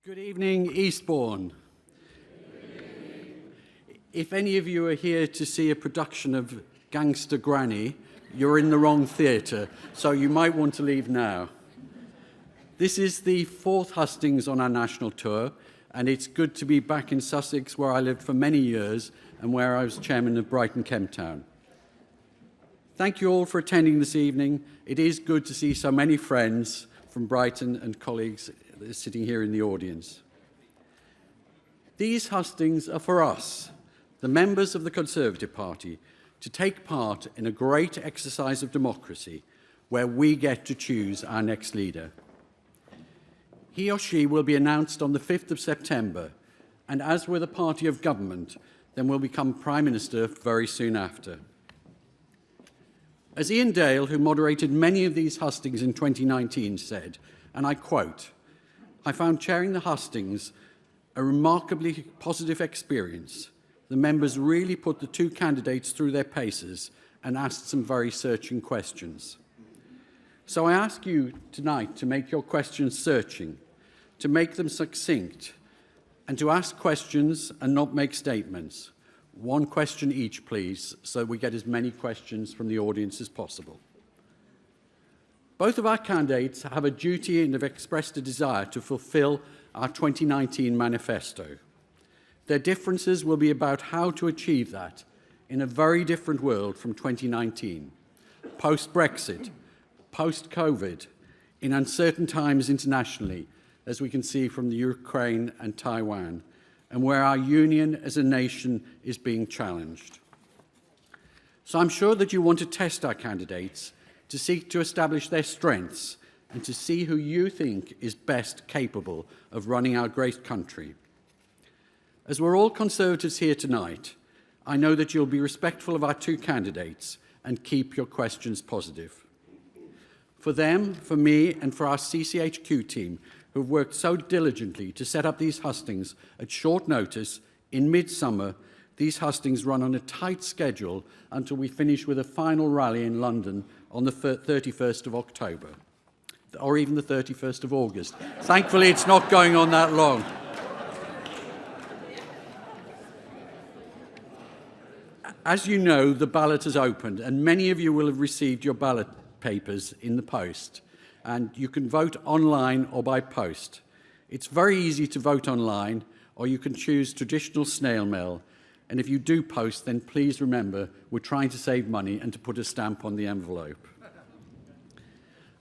Good evening, Eastbourne. If any of you are here to see a production of Gangster Granny, you're in the wrong theatre, so you might want to leave now. This is the fourth hustings on our national tour, and it's good to be back in Sussex, where I lived for many years and where I was chairman of Brighton Kemp Town. Thank you all for attending this evening. It is good to see so many friends from Brighton and colleagues sitting here in the audience. These hustings are for us, the members of the Conservative Party, to take part in a great exercise of democracy where we get to choose our next leader. He or she will be announced on the 5th of September, and as we're the party of government, then will become Prime Minister very soon after. As Ian Dale, who moderated many of these hustings in 2019, said, and I quote, "I found chairing the hustings a remarkably positive experience. The members really put the two candidates through their paces and asked some very searching questions." So I ask you tonight to make your questions searching, to make them succinct, and to ask questions and not make statements. One question each, please, so we get as many questions from the audience as possible. Both of our candidates have a duty and have expressed a desire to fulfil our 2019 manifesto. Their differences will be about how to achieve that in a very different world from 2019, post-Brexit, post-COVID, in uncertain times internationally, as we can see from the Ukraine and Taiwan, and where our union as a nation is being challenged. So I'm sure that you want to test our candidates to seek to establish their strengths and to see who you think is best capable of running our great country. As we're all Conservatives here tonight, I know that you'll be respectful of our two candidates and keep your questions positive. For them, for me, and for our CCHQ team, who have worked so diligently to set up these hustings at short notice in midsummer, these hustings run on a tight schedule until we finish with a final rally in London on the 31st of October, or even the 31st of August. Thankfully, it's not going on that long. As you know, the ballot has opened, and many of you will have received your ballot papers in the post, and you can vote online or by post. It's very easy to vote online, or you can choose traditional snail mail. And if you do post, then please remember we're trying to save money and to put a stamp on the envelope.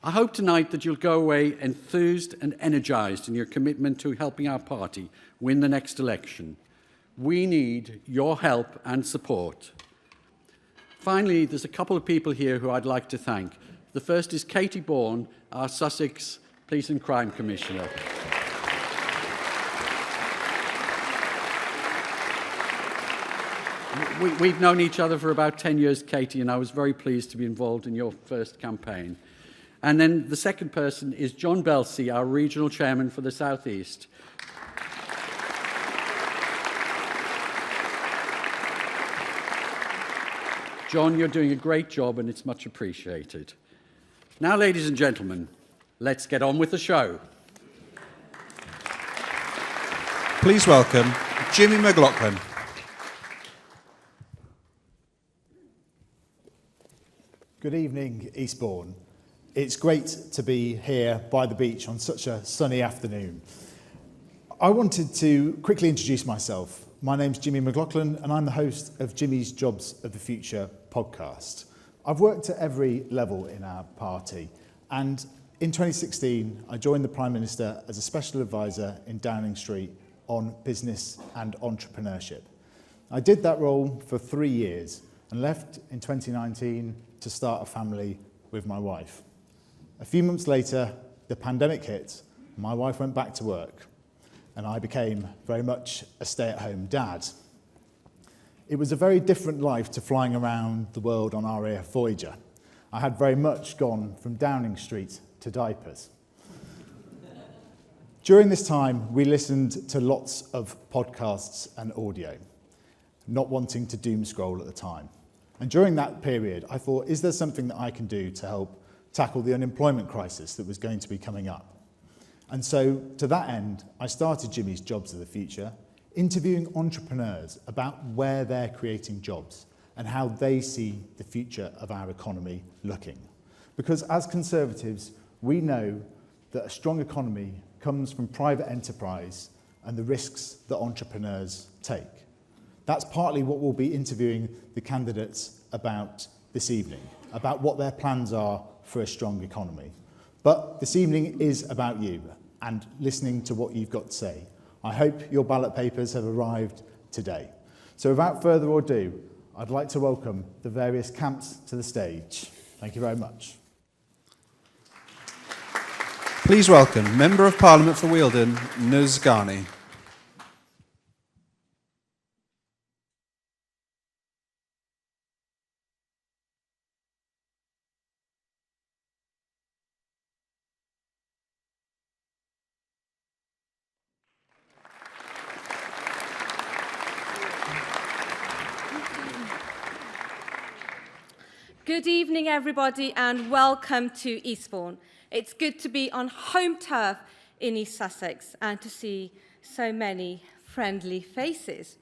I hope tonight that you'll go away enthused and energised in your commitment to helping our party win the next election. We need your help and support. Finally, there's a couple of people here who I'd like to thank. The first is Katie Bourne, our Sussex Police and Crime Commissioner. We've known each other for about 10 years, Katie, and I was very pleased to be involved in your first campaign. And then the second person is John Belsey, our regional chairman for the South East. John, you're doing a great job and it's much appreciated. Now, ladies and gentlemen, let's get on with the show. Please welcome Jimmy Mclaughlin. Good evening, Eastbourne. It's great to be here by the beach on such a sunny afternoon. I wanted to quickly introduce myself. My name's Jimmy Mclaughlin, and I'm the host of Jimmy's Jobs of the Future podcast. I've worked at every level in our party, and in 2016, I joined the Prime Minister as a special advisor in Downing Street on business and entrepreneurship. I did that role for 3 years and left in 2019 to start a family with my wife. A few months later, the pandemic hit, my wife went back to work, and I became very much a stay-at-home dad. It was a very different life to flying around the world on RAF Voyager. I had very much gone from Downing Street to diapers. During this time, we listened to lots of podcasts and audio, not wanting to doom scroll at the time. And during that period, I thought, is there something that I can do to help tackle the unemployment crisis that was going to be coming up? And so, to that end, I started Jimmy's Jobs of the Future, interviewing entrepreneurs about where they're creating jobs and how they see the future of our economy looking. Because as Conservatives, we know that a strong economy comes from private enterprise and the risks that entrepreneurs take. That's partly what we'll be interviewing the candidates about this evening, about what their plans are for a strong economy. But this evening is about you and listening to what you've got to say. I hope your ballot papers have arrived today. So without further ado, I'd like to welcome the various camps to the stage. Thank you very much. Please welcome Member of Parliament for Wealdon, Nuz Ghani. Good evening, everybody, and welcome to Eastbourne. It's good to be on home turf in East Sussex and to see so many friendly faces.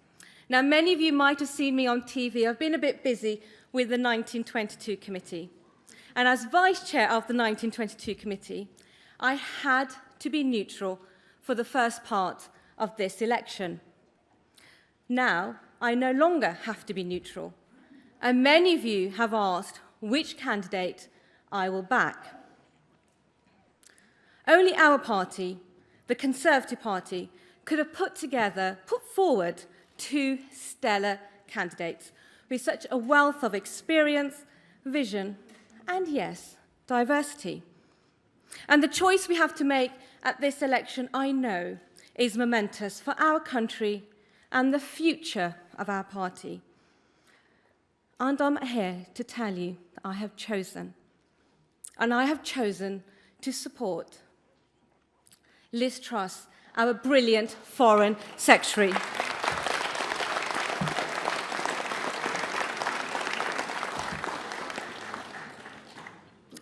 Now, many of you might have seen me on TV. I've been a bit busy with the 1922 committee. And as vice chair of the 1922 committee, I had to be neutral for the first part of this election. Now, I no longer have to be neutral. And many of you have asked which candidate I will back. Only our party, the Conservative Party, could have put forward two stellar candidates with such a wealth of experience, vision, and yes, diversity. And the choice we have to make at this election, I know, is momentous for our country and the future of our party. And I'm here to tell you that I have chosen. And I have chosen to support Liz Truss, our brilliant Foreign Secretary.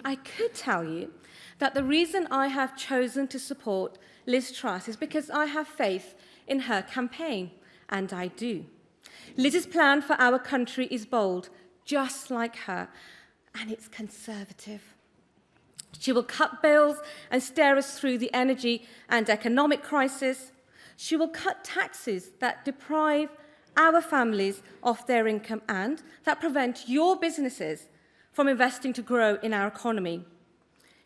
I could tell you that the reason I have chosen to support Liz Truss is because I have faith in her campaign, and I do. Liz's plan for our country is bold, just like her, and it's conservative. She will cut bills and steer us through the energy and economic crisis. She will cut taxes that deprive our families of their income and that prevent your businesses from investing to grow in our economy.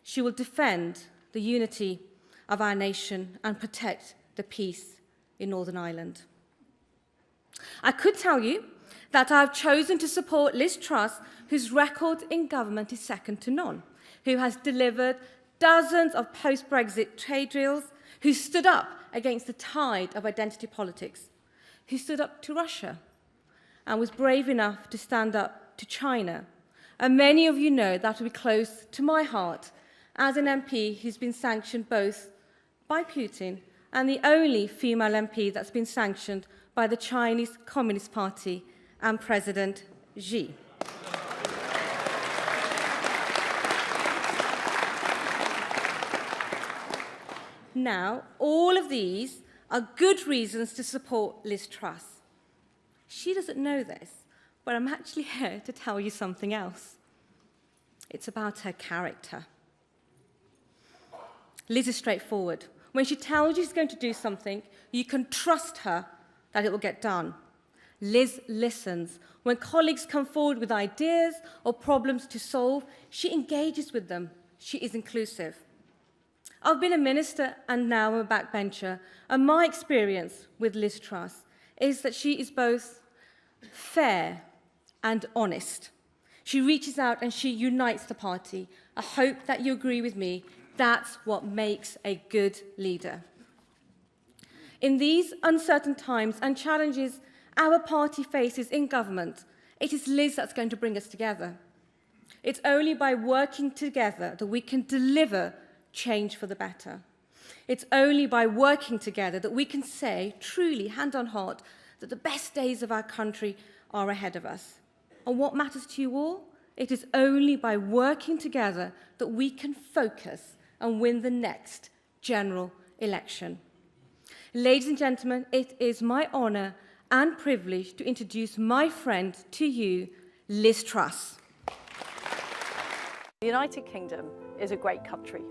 She will defend the unity of our nation and protect the peace in Northern Ireland. I could tell you that I've chosen to support Liz Truss, whose record in government is second to none, who has delivered dozens of post-Brexit trade deals, who stood up against the tide of identity politics, who stood up to Russia and was brave enough to stand up to China. And many of you know that will be close to my heart as an MP who's been sanctioned both by Putin and the only female MP that's been sanctioned by the Chinese Communist Party and President Xi. Now, all of these are good reasons to support Liz Truss. She doesn't know this, but I'm actually here to tell you something else. It's about her character. Liz is straightforward. When she tells you she's going to do something, you can trust her that it will get done. Liz listens. When colleagues come forward with ideas or problems to solve, she engages with them. She is inclusive. I've been a minister and now I'm a backbencher, and my experience with Liz Truss is that she is both fair and honest. She reaches out and she unites the party. I hope that you agree with me. That's what makes a good leader. In these uncertain times and challenges our party faces in government, it is Liz that's going to bring us together. It's only by working together that we can deliver change for the better. It's only by working together that we can say, truly, hand on heart, that the best days of our country are ahead of us. And what matters to you all? It is only by working together that we can focus and win the next general election. Ladies and gentlemen, it is my honour and privilege to introduce my friend to you, Liz Truss. The United Kingdom is a great country,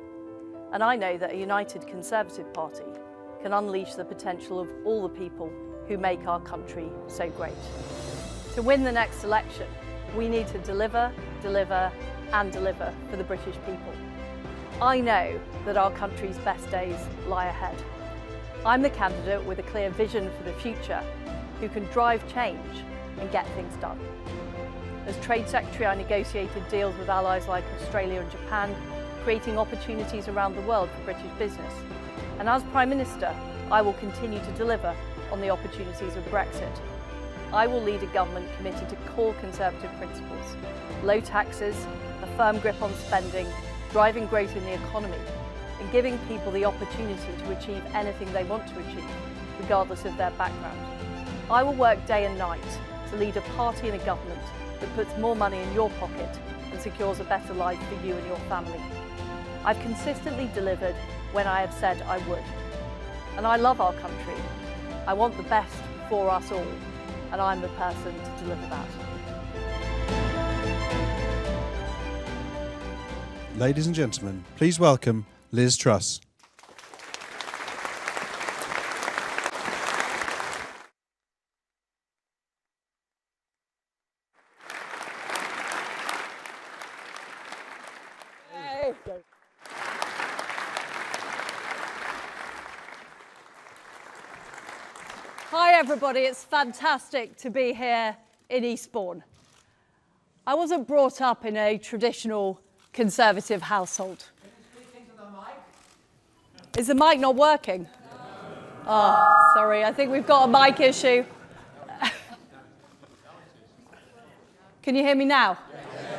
and I know that a united Conservative Party can unleash the potential of all the people who make our country so great. To win the next election, we need to deliver, deliver and deliver for the British people. I know that our country's best days lie ahead. I'm the candidate with a clear vision for the future who can drive change and get things done. As Trade Secretary, I negotiated deals with allies like Australia and Japan, creating opportunities around the world for British business. And as Prime Minister, I will continue to deliver on the opportunities of Brexit. I will lead a government committed to core Conservative principles: low taxes, a firm grip on spending, driving growth in the economy, and giving people the opportunity to achieve anything they want to achieve, regardless of their background. I will work day and night to lead a party and a government that puts more money in your pocket and secures a better life for you and your family. I've consistently delivered when I have said I would. And I love our country. I want the best for us all, and I'm the person to deliver that. Ladies and gentlemen, please welcome Liz Truss. Hi everybody, it's fantastic to be here in Eastbourne. I wasn't brought up in a traditional Conservative household. Is the mic not working? No. Oh, sorry, I think we've got a mic issue. Can you hear me now?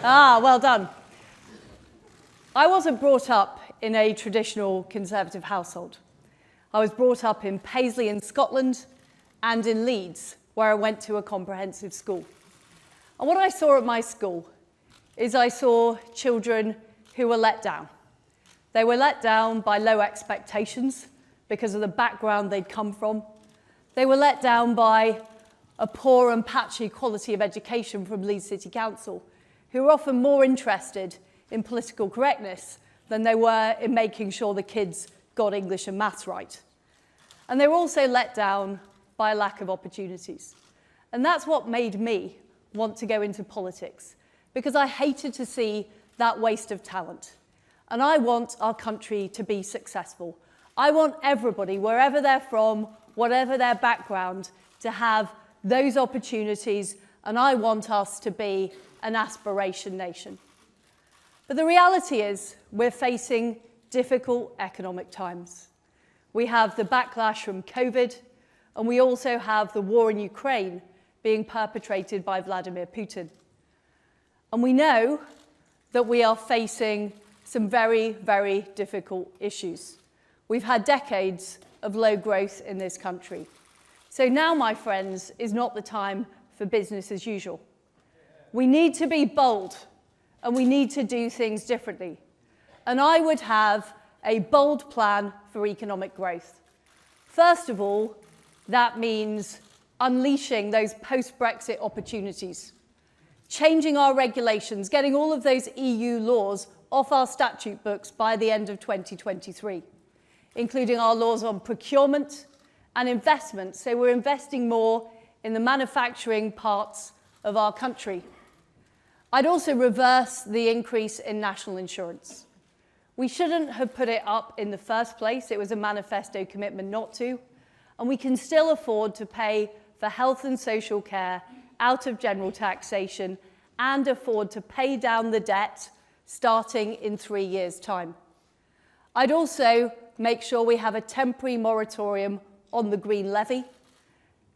Ah, well done. I wasn't brought up in a traditional Conservative household. I was brought up in Paisley in Scotland and in Leeds, where I went to a comprehensive school. And what I saw at my school is I saw children who were let down. They were let down by low expectations because of the background they'd come from. They were let down by a poor and patchy quality of education from Leeds City Council, who were often more interested in political correctness than they were in making sure the kids got English and maths right. And they were also let down by a lack of opportunities. And that's what made me want to go into politics, because I hated to see that waste of talent. And I want our country to be successful. I want everybody, wherever they're from, whatever their background, to have those opportunities, and I want us to be an aspiration nation. But the reality is we're facing difficult economic times. We have the backlash from COVID, and we also have the war in Ukraine being perpetrated by Vladimir Putin. And we know that we are facing some very, very difficult issues. We've had decades of low growth in this country. So now, my friends, is not the time for business as usual. We need to be bold, and we need to do things differently. And I would have a bold plan for economic growth. First of all, that means unleashing those post-Brexit opportunities, changing our regulations, getting all of those EU laws off our statute books by the end of 2023, including our laws on procurement and investment, so we're investing more in the manufacturing parts of our country. I'd also reverse the increase in national insurance. We shouldn't have put it up in the first place. It was a manifesto commitment not to. And we can still afford to pay for health and social care out of general taxation and afford to pay down the debt starting in 3 years' time. I'd also make sure we have a temporary moratorium on the green levy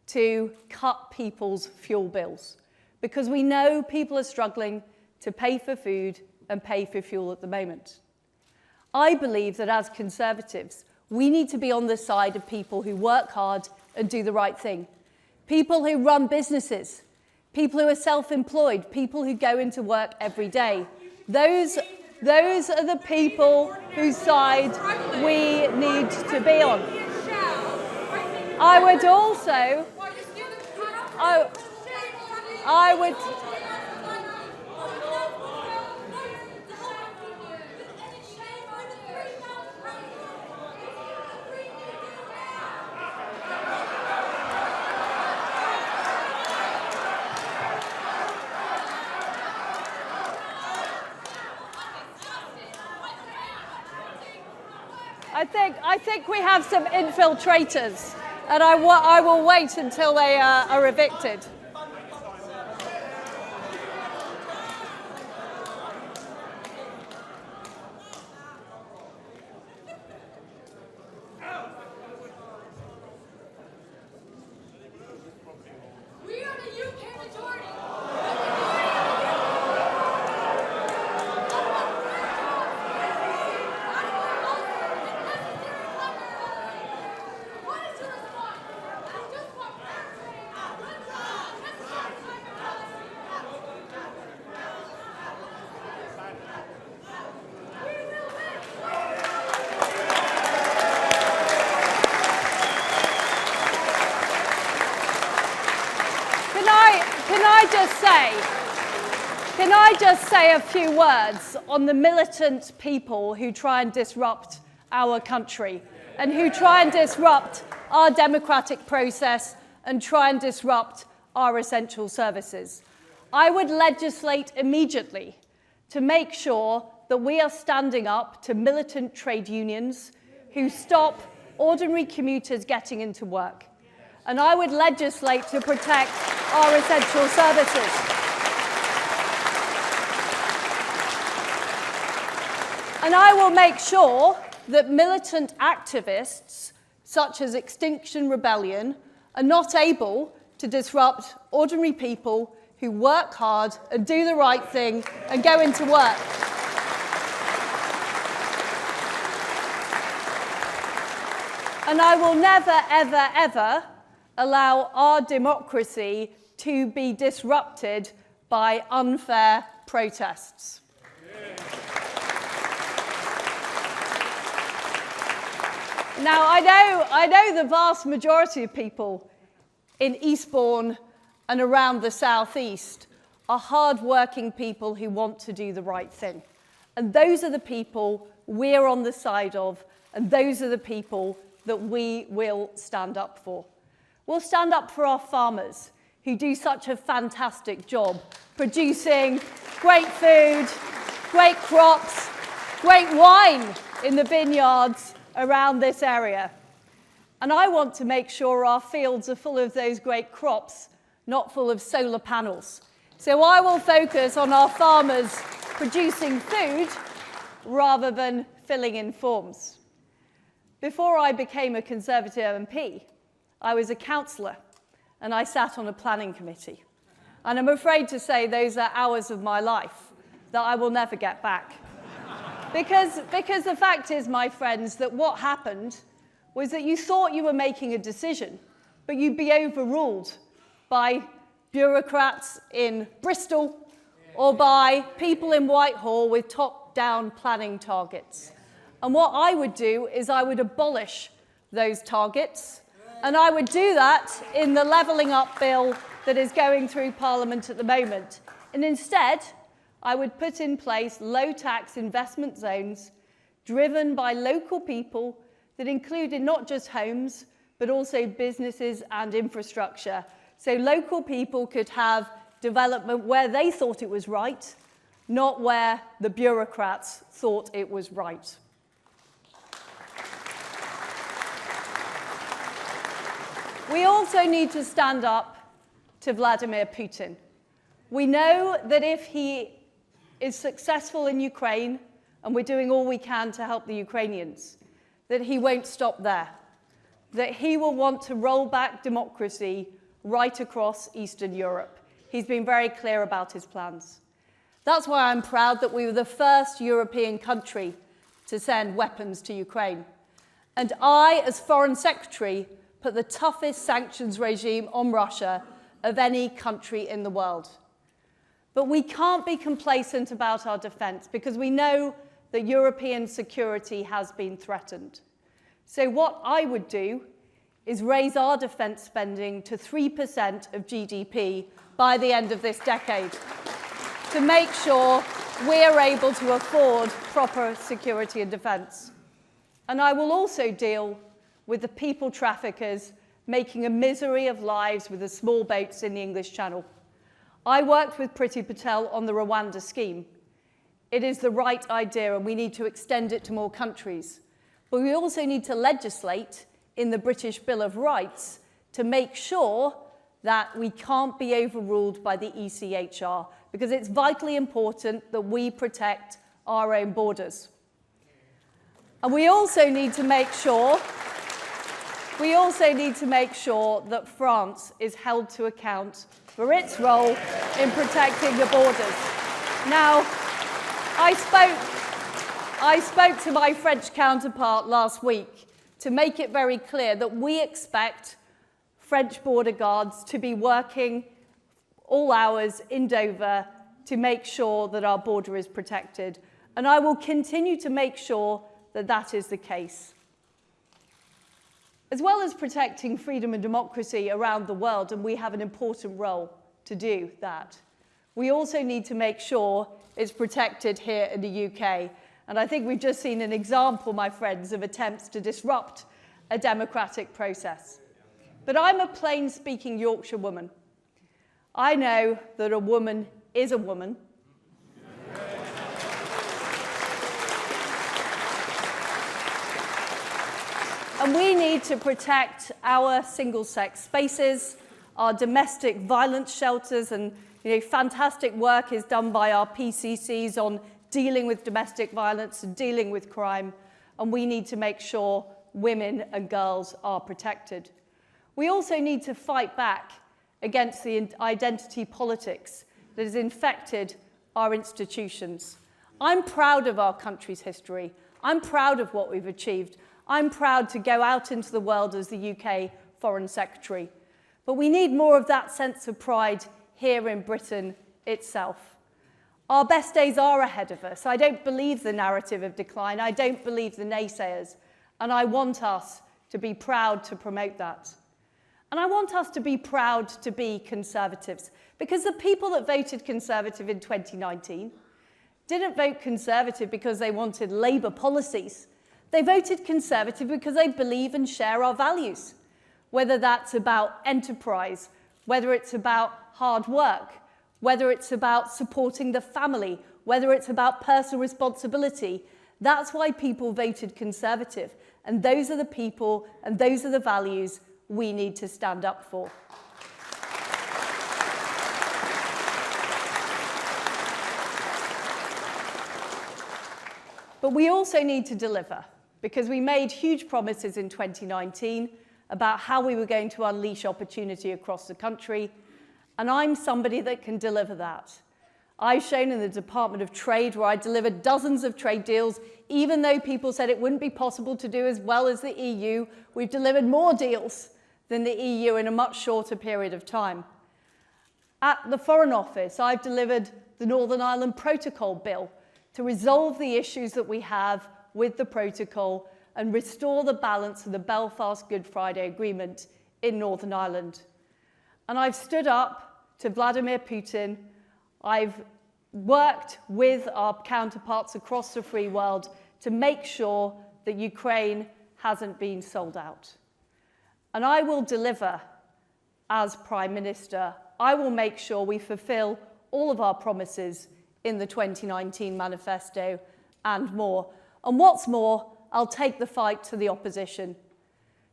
to cut people's fuel bills, because we know people are struggling to pay for food and pay for fuel at the moment. I believe that as Conservatives, we need to be on the side of people who work hard and do the right thing. People who run businesses, people who are self-employed, people who go into work every day. Those Those are the people whose side we need to be on. I would also, I would, I think we have some infiltrators, and I will wait until they are evicted. Can I just say a few words on the militant people who try and disrupt our country and who try and disrupt our democratic process and try and disrupt our essential services? I would legislate immediately to make sure that we are standing up to militant trade unions who stop ordinary commuters getting into work. And I would legislate to protect our essential services. And I will make sure that militant activists, such as Extinction Rebellion, are not able to disrupt ordinary people who work hard and do the right thing and go into work. And I will never, ever, ever allow our democracy to be disrupted by unfair protests. Now, I know the vast majority of people in Eastbourne and around the southeast are hard-working people who want to do the right thing. And those are the people we're on the side of, and those are the people that we will stand up for. We'll stand up for our farmers who do such a fantastic job producing great food, great crops, great wine in the vineyards around this area. And I want to make sure our fields are full of those great crops, not full of solar panels. So I will focus on our farmers producing food rather than filling in forms. Before I became a Conservative MP, I was a councillor and I sat on a planning committee. And I'm afraid to say those are hours of my life that I will never get back. Because the fact is, my friends, that what happened was that you thought you were making a decision, but you'd be overruled by bureaucrats in Bristol or by people in Whitehall with top-down planning targets. And what I would do is I would abolish those targets, and I would do that in the Levelling Up bill that is going through Parliament at the moment. And instead, I would put in place low-tax investment zones driven by local people that included not just homes, but also businesses and infrastructure. So local people could have development where they thought it was right, not where the bureaucrats thought it was right. We also need to stand up to Vladimir Putin. We know that if he is successful in Ukraine, and we're doing all we can to help the Ukrainians, that he won't stop there, that he will want to roll back democracy right across Eastern Europe. He's been very clear about his plans. That's why I'm proud that we were the first European country to send weapons to Ukraine. And I, as Foreign Secretary, put the toughest sanctions regime on Russia of any country in the world. But we can't be complacent about our defence because we know that European security has been threatened. So what I would do is raise our defence spending to 3% of GDP by the end of this decade to make sure we're able to afford proper security and defence. And I will also deal with the people traffickers making a misery of lives with the small boats in the English Channel. I worked with Priti Patel on the Rwanda scheme. It is the right idea and we need to extend it to more countries. But we also need to legislate in the British Bill of Rights to make sure that we can't be overruled by the ECHR, because it's vitally important that we protect our own borders. And we also need to make sure that France is held to account for its role in protecting the borders. Now, I spoke to my French counterpart last week to make it very clear that we expect French border guards to be working all hours in Dover to make sure that our border is protected. And I will continue to make sure that that is the case. As well as protecting freedom and democracy around the world, and we have an important role to do that, we also need to make sure it's protected here in the UK. And I think we've just seen an example, my friends, of attempts to disrupt a democratic process. But I'm a plain-speaking Yorkshire woman. I know that a woman is a woman. And we need to protect our single-sex spaces, our domestic violence shelters, and fantastic work is done by our PCCs on dealing with domestic violence and dealing with crime, and we need to make sure women and girls are protected. We also need to fight back against the identity politics that has infected our institutions. I'm proud of our country's history. I'm proud of what we've achieved. I'm proud to go out into the world as the UK Foreign Secretary. But we need more of that sense of pride here in Britain itself. Our best days are ahead of us. I don't believe the narrative of decline. I don't believe the naysayers. And I want us to be proud to promote that. And I want us to be proud to be Conservatives, because the people that voted Conservative in 2019 didn't vote Conservative because they wanted Labour policies. They voted Conservative because they believe and share our values, whether that's about enterprise, whether it's about hard work, whether it's about supporting the family, whether it's about personal responsibility. That's why people voted Conservative. And those are the people and those are the values we need to stand up for. But we also need to deliver, because we made huge promises in 2019 about how we were going to unleash opportunity across the country, and I'm somebody that can deliver that. I've shown in the Department of Trade, where I delivered dozens of trade deals, even though people said it wouldn't be possible to do as well as the EU, we've delivered more deals than the EU in a much shorter period of time. At the Foreign Office, I've delivered the Northern Ireland Protocol Bill to resolve the issues that we have with the protocol and restore the balance of the Belfast Good Friday Agreement in Northern Ireland. And I've stood up to Vladimir Putin. I've worked with our counterparts across the free world to make sure that Ukraine hasn't been sold out. And I will deliver as Prime Minister. I will make sure we fulfill all of our promises in the 2019 manifesto and more. And what's more, I'll take the fight to the opposition.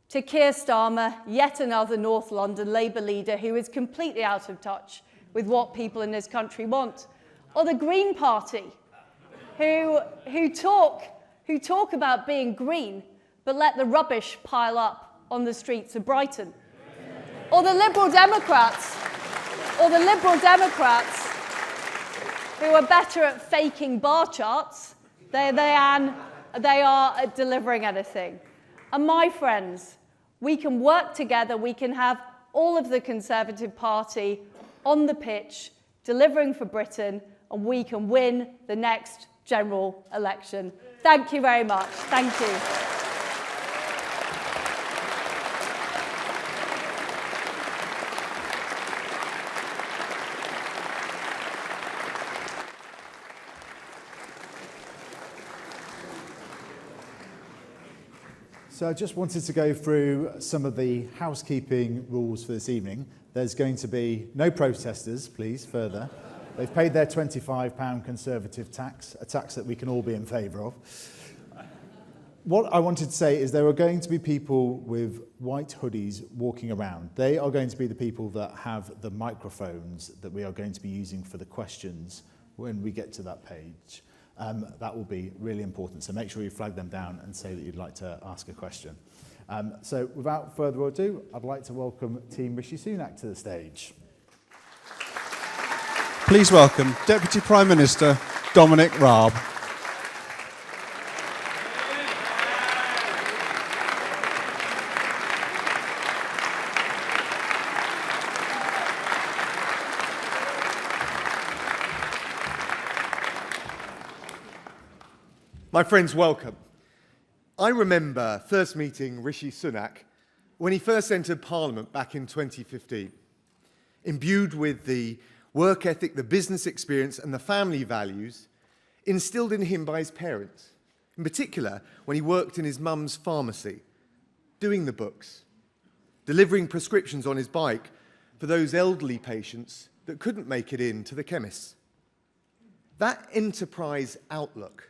To Keir Starmer, yet another North London Labour leader who is completely out of touch with what people in this country want. Or the Green Party, who talk about being green, but let the rubbish pile up on the streets of Brighton. Or the Liberal Democrats, who are better at faking bar charts than they are at delivering anything. And my friends, we can work together, we can have all of the Conservative Party on the pitch delivering for Britain, and we can win the next general election. Thank you very much. Thank you. So I just wanted to go through some of the housekeeping rules for this evening. There's going to be no protesters, please, further. They've paid their £25 Conservative tax, a tax that we can all be in favour of. What I wanted to say is there are going to be people with white hoodies walking around. They are going to be the people that have the microphones that we are going to be using for the questions when we get to that page. That will be really important, so make sure you flag them down and say that you'd like to ask a question. So without further ado, I'd like to welcome Team Rishi Sunak to the stage. Please welcome Deputy Prime Minister Dominic Raab. My friends, welcome. I remember first meeting Rishi Sunak when he first entered Parliament back in 2015. Imbued with the work ethic, the business experience and the family values instilled in him by his parents, in particular when he worked in his mum's pharmacy, doing the books, delivering prescriptions on his bike for those elderly patients that couldn't make it in to the chemists. That enterprise outlook,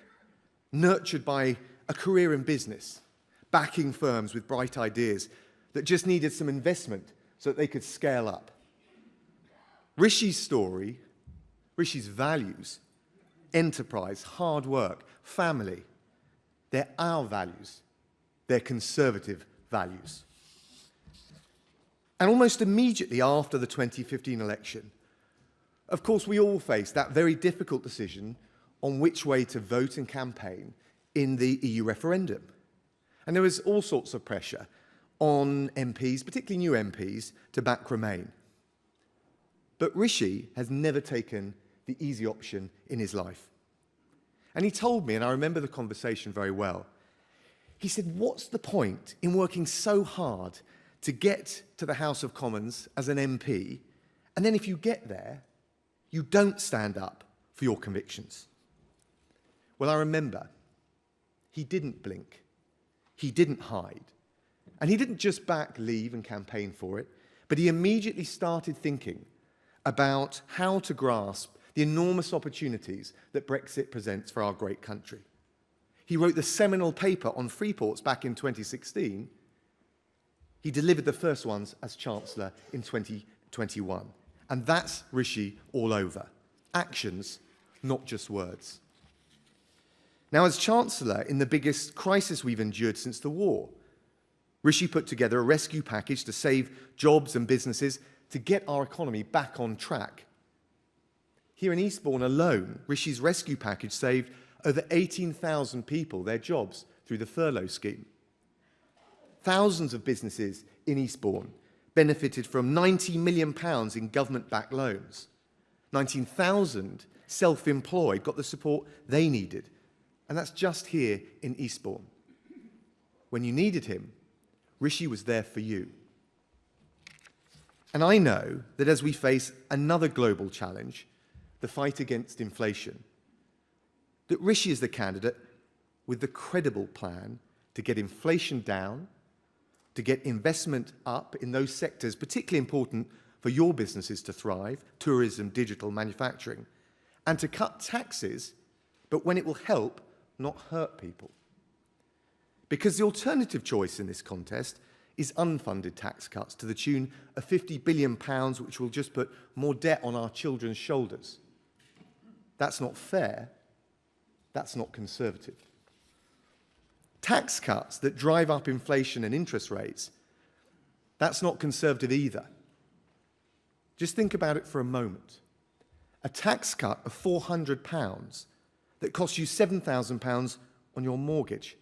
nurtured by a career in business, backing firms with bright ideas that just needed some investment so that they could scale up. Rishi's story, Rishi's values, enterprise, hard work, family, they're our values. They're Conservative values. And almost immediately after the 2015 election, of course, we all faced that very difficult decision on which way to vote and campaign in the EU referendum. And there was all sorts of pressure on MPs, particularly new MPs, to back Remain. But Rishi has never taken the easy option in his life. And he told me, and I remember the conversation very well, he said, what's the point in working so hard to get to the House of Commons as an MP, and then if you get there, you don't stand up for your convictions? Well, I remember he didn't blink, he didn't hide, and he didn't just back Leave and campaign for it, but he immediately started thinking about how to grasp the enormous opportunities that Brexit presents for our great country. He wrote the seminal paper on free ports back in 2016. He delivered the first ones as Chancellor in 2021. And that's Rishi all over. Actions, not just words. Now, as Chancellor, in the biggest crisis we've endured since the war, Rishi put together a rescue package to save jobs and businesses, to get our economy back on track. Here in Eastbourne alone, Rishi's rescue package saved over 18,000 people their jobs through the furlough scheme. Thousands of businesses in Eastbourne benefited from £90 million in government-backed loans. 19,000 self-employed got the support they needed. And that's just here in Eastbourne. When you needed him, Rishi was there for you. And I know that as we face another global challenge, the fight against inflation, that Rishi is the candidate with the credible plan to get inflation down, to get investment up in those sectors particularly important for your businesses to thrive, tourism, digital, manufacturing, and to cut taxes, but when it will help, not hurt people. Because the alternative choice in this contest is unfunded tax cuts to the tune of £50 billion, which will just put more debt on our children's shoulders. That's not fair. That's not Conservative. Tax cuts that drive up inflation and interest rates, that's not Conservative either. Just think about it for a moment. A tax cut of £400 that costs you £7,000 on your mortgage.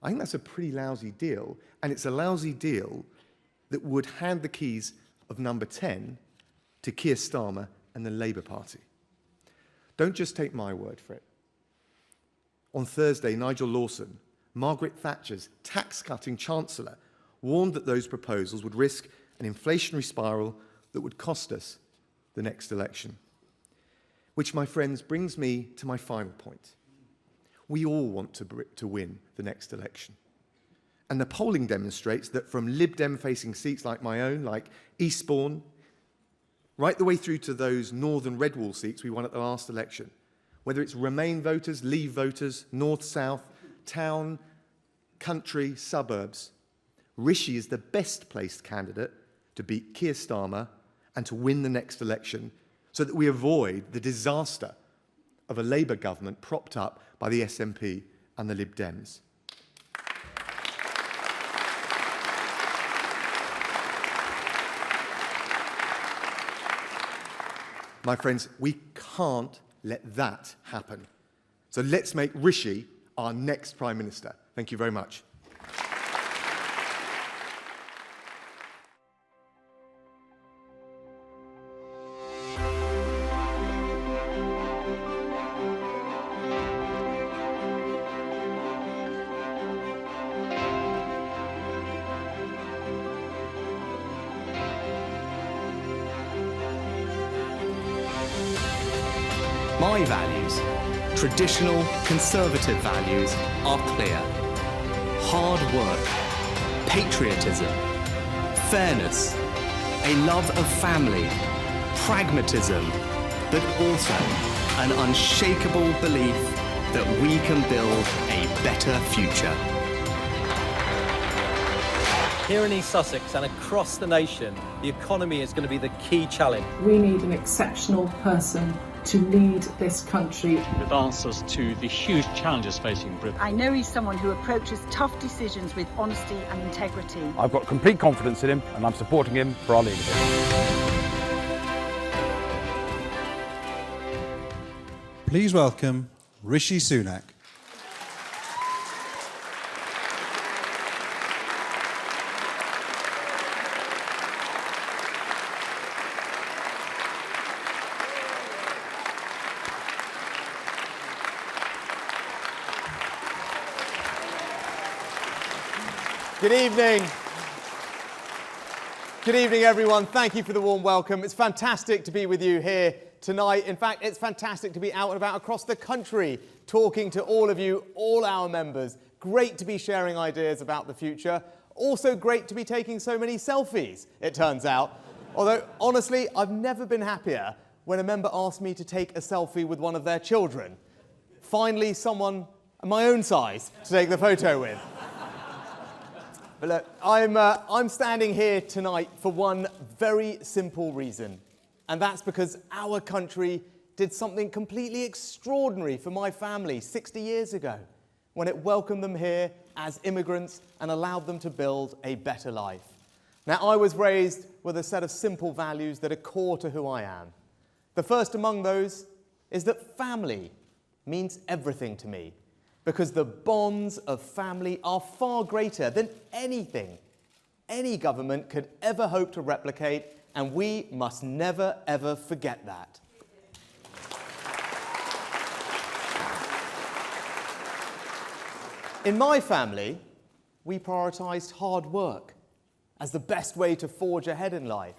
I think that's a pretty lousy deal, and it's a lousy deal that would hand the keys of number 10 to Keir Starmer and the Labour Party. Don't just take my word for it. On Thursday, Nigel Lawson, Margaret Thatcher's tax-cutting chancellor, warned that those proposals would risk an inflationary spiral that would cost us the next election. Which, my friends, brings me to my final point. We all want to win the next election. And the polling demonstrates that from Lib Dem-facing seats like my own, like Eastbourne, right the way through to those northern red wall seats we won at the last election, whether it's Remain voters, Leave voters, north, south, town, country, suburbs, Rishi is the best placed candidate to beat Keir Starmer and to win the next election so that we avoid the disaster of a Labour government propped up by the SNP and the Lib Dems. My friends, we can't let that happen. So let's make Rishi our next Prime Minister. Thank you very much. My values, traditional conservative values, are clear. Hard work, patriotism, fairness, a love of family, pragmatism, but also an unshakable belief that we can build a better future. Here in East Sussex and across the nation, the economy is going to be the key challenge. We need an exceptional person to lead this country with answers to the huge challenges facing Britain. I know he's someone who approaches tough decisions with honesty and integrity. I've got complete confidence in him and I'm supporting him for our leadership. Please welcome Rishi Sunak. Good evening. Good evening, everyone. Thank you for the warm welcome. It's fantastic to be with you here tonight. In fact, it's fantastic to be out and about across the country, talking to all of you, all our members. Great to be sharing ideas about the future. Also great to be taking so many selfies, it turns out. Although, honestly, I've never been happier when a member asked me to take a selfie with one of their children. Finally, someone my own size to take the photo with. But look, I'm standing here tonight for one very simple reason, and that's because our country did something completely extraordinary for my family 60 years ago, when it welcomed them here as immigrants and allowed them to build a better life. Now, I was raised with a set of simple values that are core to who I am. The first among those is that family means everything to me, because the bonds of family are far greater than anything any government could ever hope to replicate, and we must never, ever forget that. In my family, we prioritised hard work as the best way to forge ahead in life.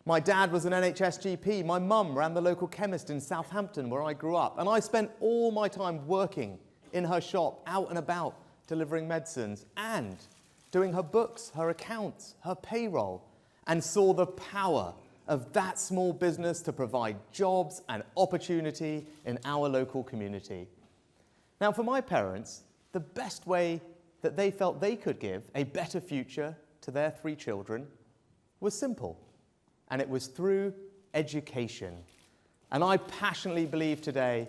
My dad was an NHS GP, my mum ran the local chemist in Southampton where I grew up, and I spent all my time working in her shop, out and about, delivering medicines, and doing her books, her accounts, her payroll, and saw the power of that small business to provide jobs and opportunity in our local community. Now, for my parents, the best way that they felt they could give a better future to their 3 children was simple, and it was through education. And I passionately believe today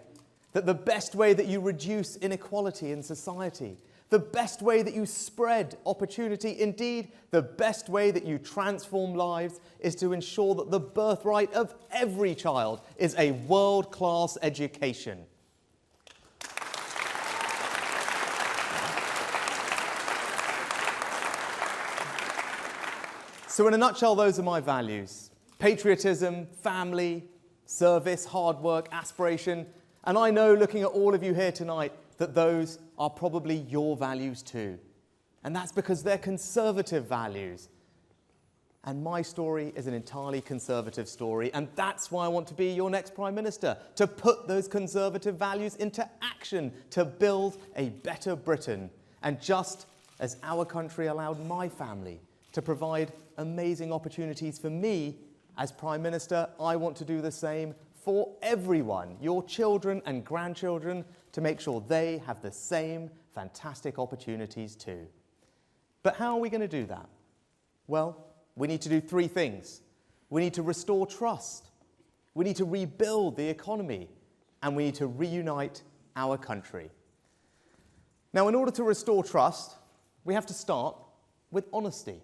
that the best way that you reduce inequality in society, the best way that you spread opportunity, indeed, the best way that you transform lives is to ensure that the birthright of every child is a world-class education. So in a nutshell, those are my values: patriotism, family, service, hard work, aspiration. And I know, looking at all of you here tonight, that those are probably your values too. And that's because they're conservative values. And my story is an entirely conservative story, and that's why I want to be your next Prime Minister, to put those conservative values into action, to build a better Britain. And just as our country allowed my family to provide amazing opportunities for me as Prime Minister, I want to do the same for everyone, your children and grandchildren, to make sure they have the same fantastic opportunities too. But how are we going to do that? Well, we need to do three things. We need to restore trust. We need to rebuild the economy. And we need to reunite our country. Now, in order to restore trust, we have to start with honesty.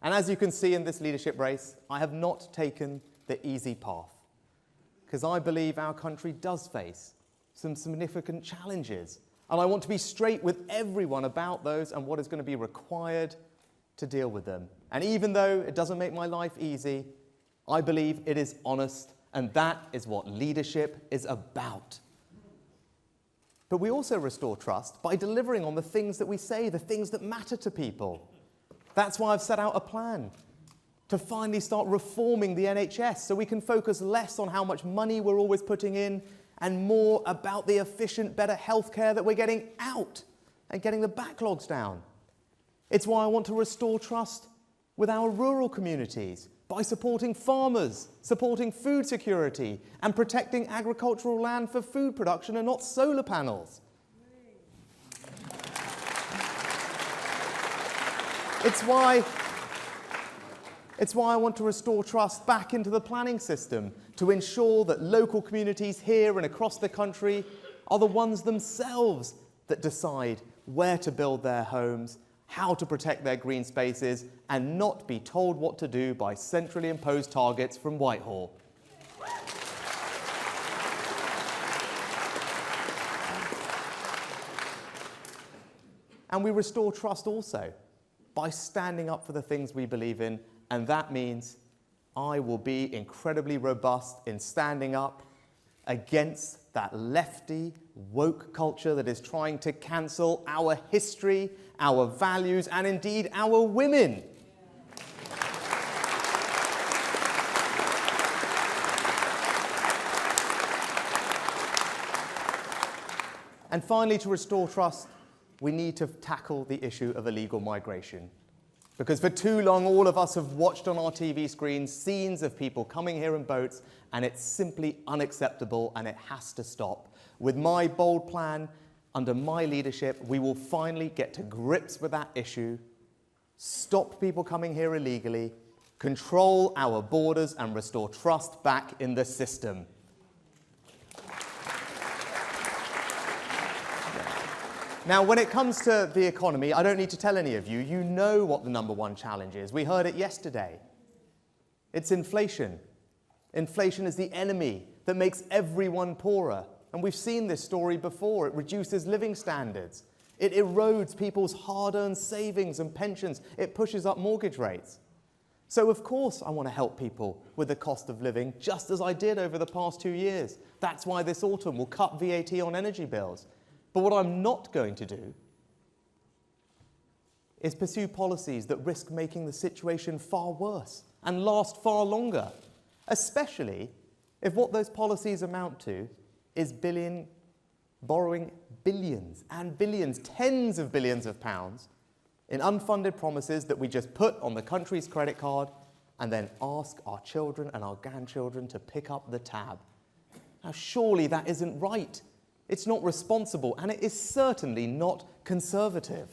And as you can see in this leadership race, I have not taken the easy path, because I believe our country does face some significant challenges. And I want to be straight with everyone about those and what is going to be required to deal with them. And even though it doesn't make my life easy, I believe it is honest, and that is what leadership is about. But we also restore trust by delivering on the things that we say, the things that matter to people. That's why I've set out a plan to finally start reforming the NHS so we can focus less on how much money we're always putting in and more about the efficient, better healthcare that we're getting out and getting the backlogs down. It's why I want to restore trust with our rural communities by supporting farmers, supporting food security, and protecting agricultural land for food production and not solar panels. It's why I want to restore trust back into the planning system to ensure that local communities here and across the country are the ones themselves that decide where to build their homes, how to protect their green spaces, and not be told what to do by centrally imposed targets from Whitehall. And we restore trust also by standing up for the things we believe in, and that means I will be incredibly robust in standing up against that lefty, woke culture that is trying to cancel our history, our values, and indeed our women. And finally, to restore trust, we need to tackle the issue of illegal migration. Because for too long, all of us have watched on our TV screens scenes of people coming here in boats, and it's simply unacceptable, and it has to stop. With my bold plan, under my leadership, we will finally get to grips with that issue, stop people coming here illegally, control our borders, and restore trust back in the system. Now, when it comes to the economy, I don't need to tell any of you, you know what the number one challenge is. We heard it yesterday. It's inflation. Inflation is the enemy that makes everyone poorer. And we've seen this story before. It reduces living standards. It erodes people's hard-earned savings and pensions. It pushes up mortgage rates. So, of course, I want to help people with the cost of living, just as I did over the past 2 years. That's why this autumn we'll cut VAT on energy bills. But what I'm not going to do is pursue policies that risk making the situation far worse and last far longer, especially if what those policies amount to is borrowing billions and billions, tens of billions of pounds in unfunded promises that we just put on the country's credit card and then ask our children and our grandchildren to pick up the tab. Now, surely that isn't right. It's not responsible, and it is certainly not conservative.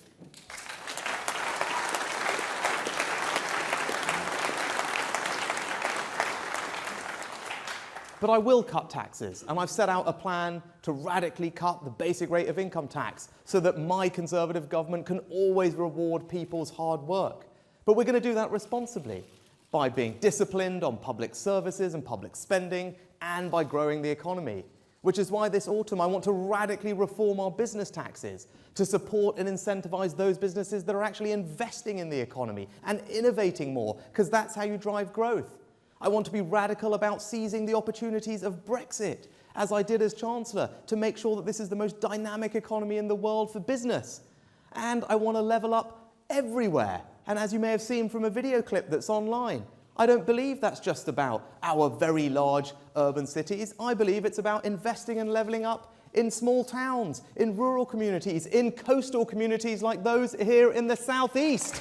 But I will cut taxes, and I've set out a plan to radically cut the basic rate of income tax so that my Conservative government can always reward people's hard work. But we're going to do that responsibly, by being disciplined on public services and public spending, and by growing the economy. Which is why this autumn I want to radically reform our business taxes to support and incentivise those businesses that are actually investing in the economy and innovating more, because that's how you drive growth. I want to be radical about seizing the opportunities of Brexit, as I did as Chancellor, to make sure that this is the most dynamic economy in the world for business. And I want to level up everywhere. And as you may have seen from a video clip that's online, I don't believe that's just about our very large urban cities. I believe it's about investing and levelling up in small towns, in rural communities, in coastal communities like those here in the southeast.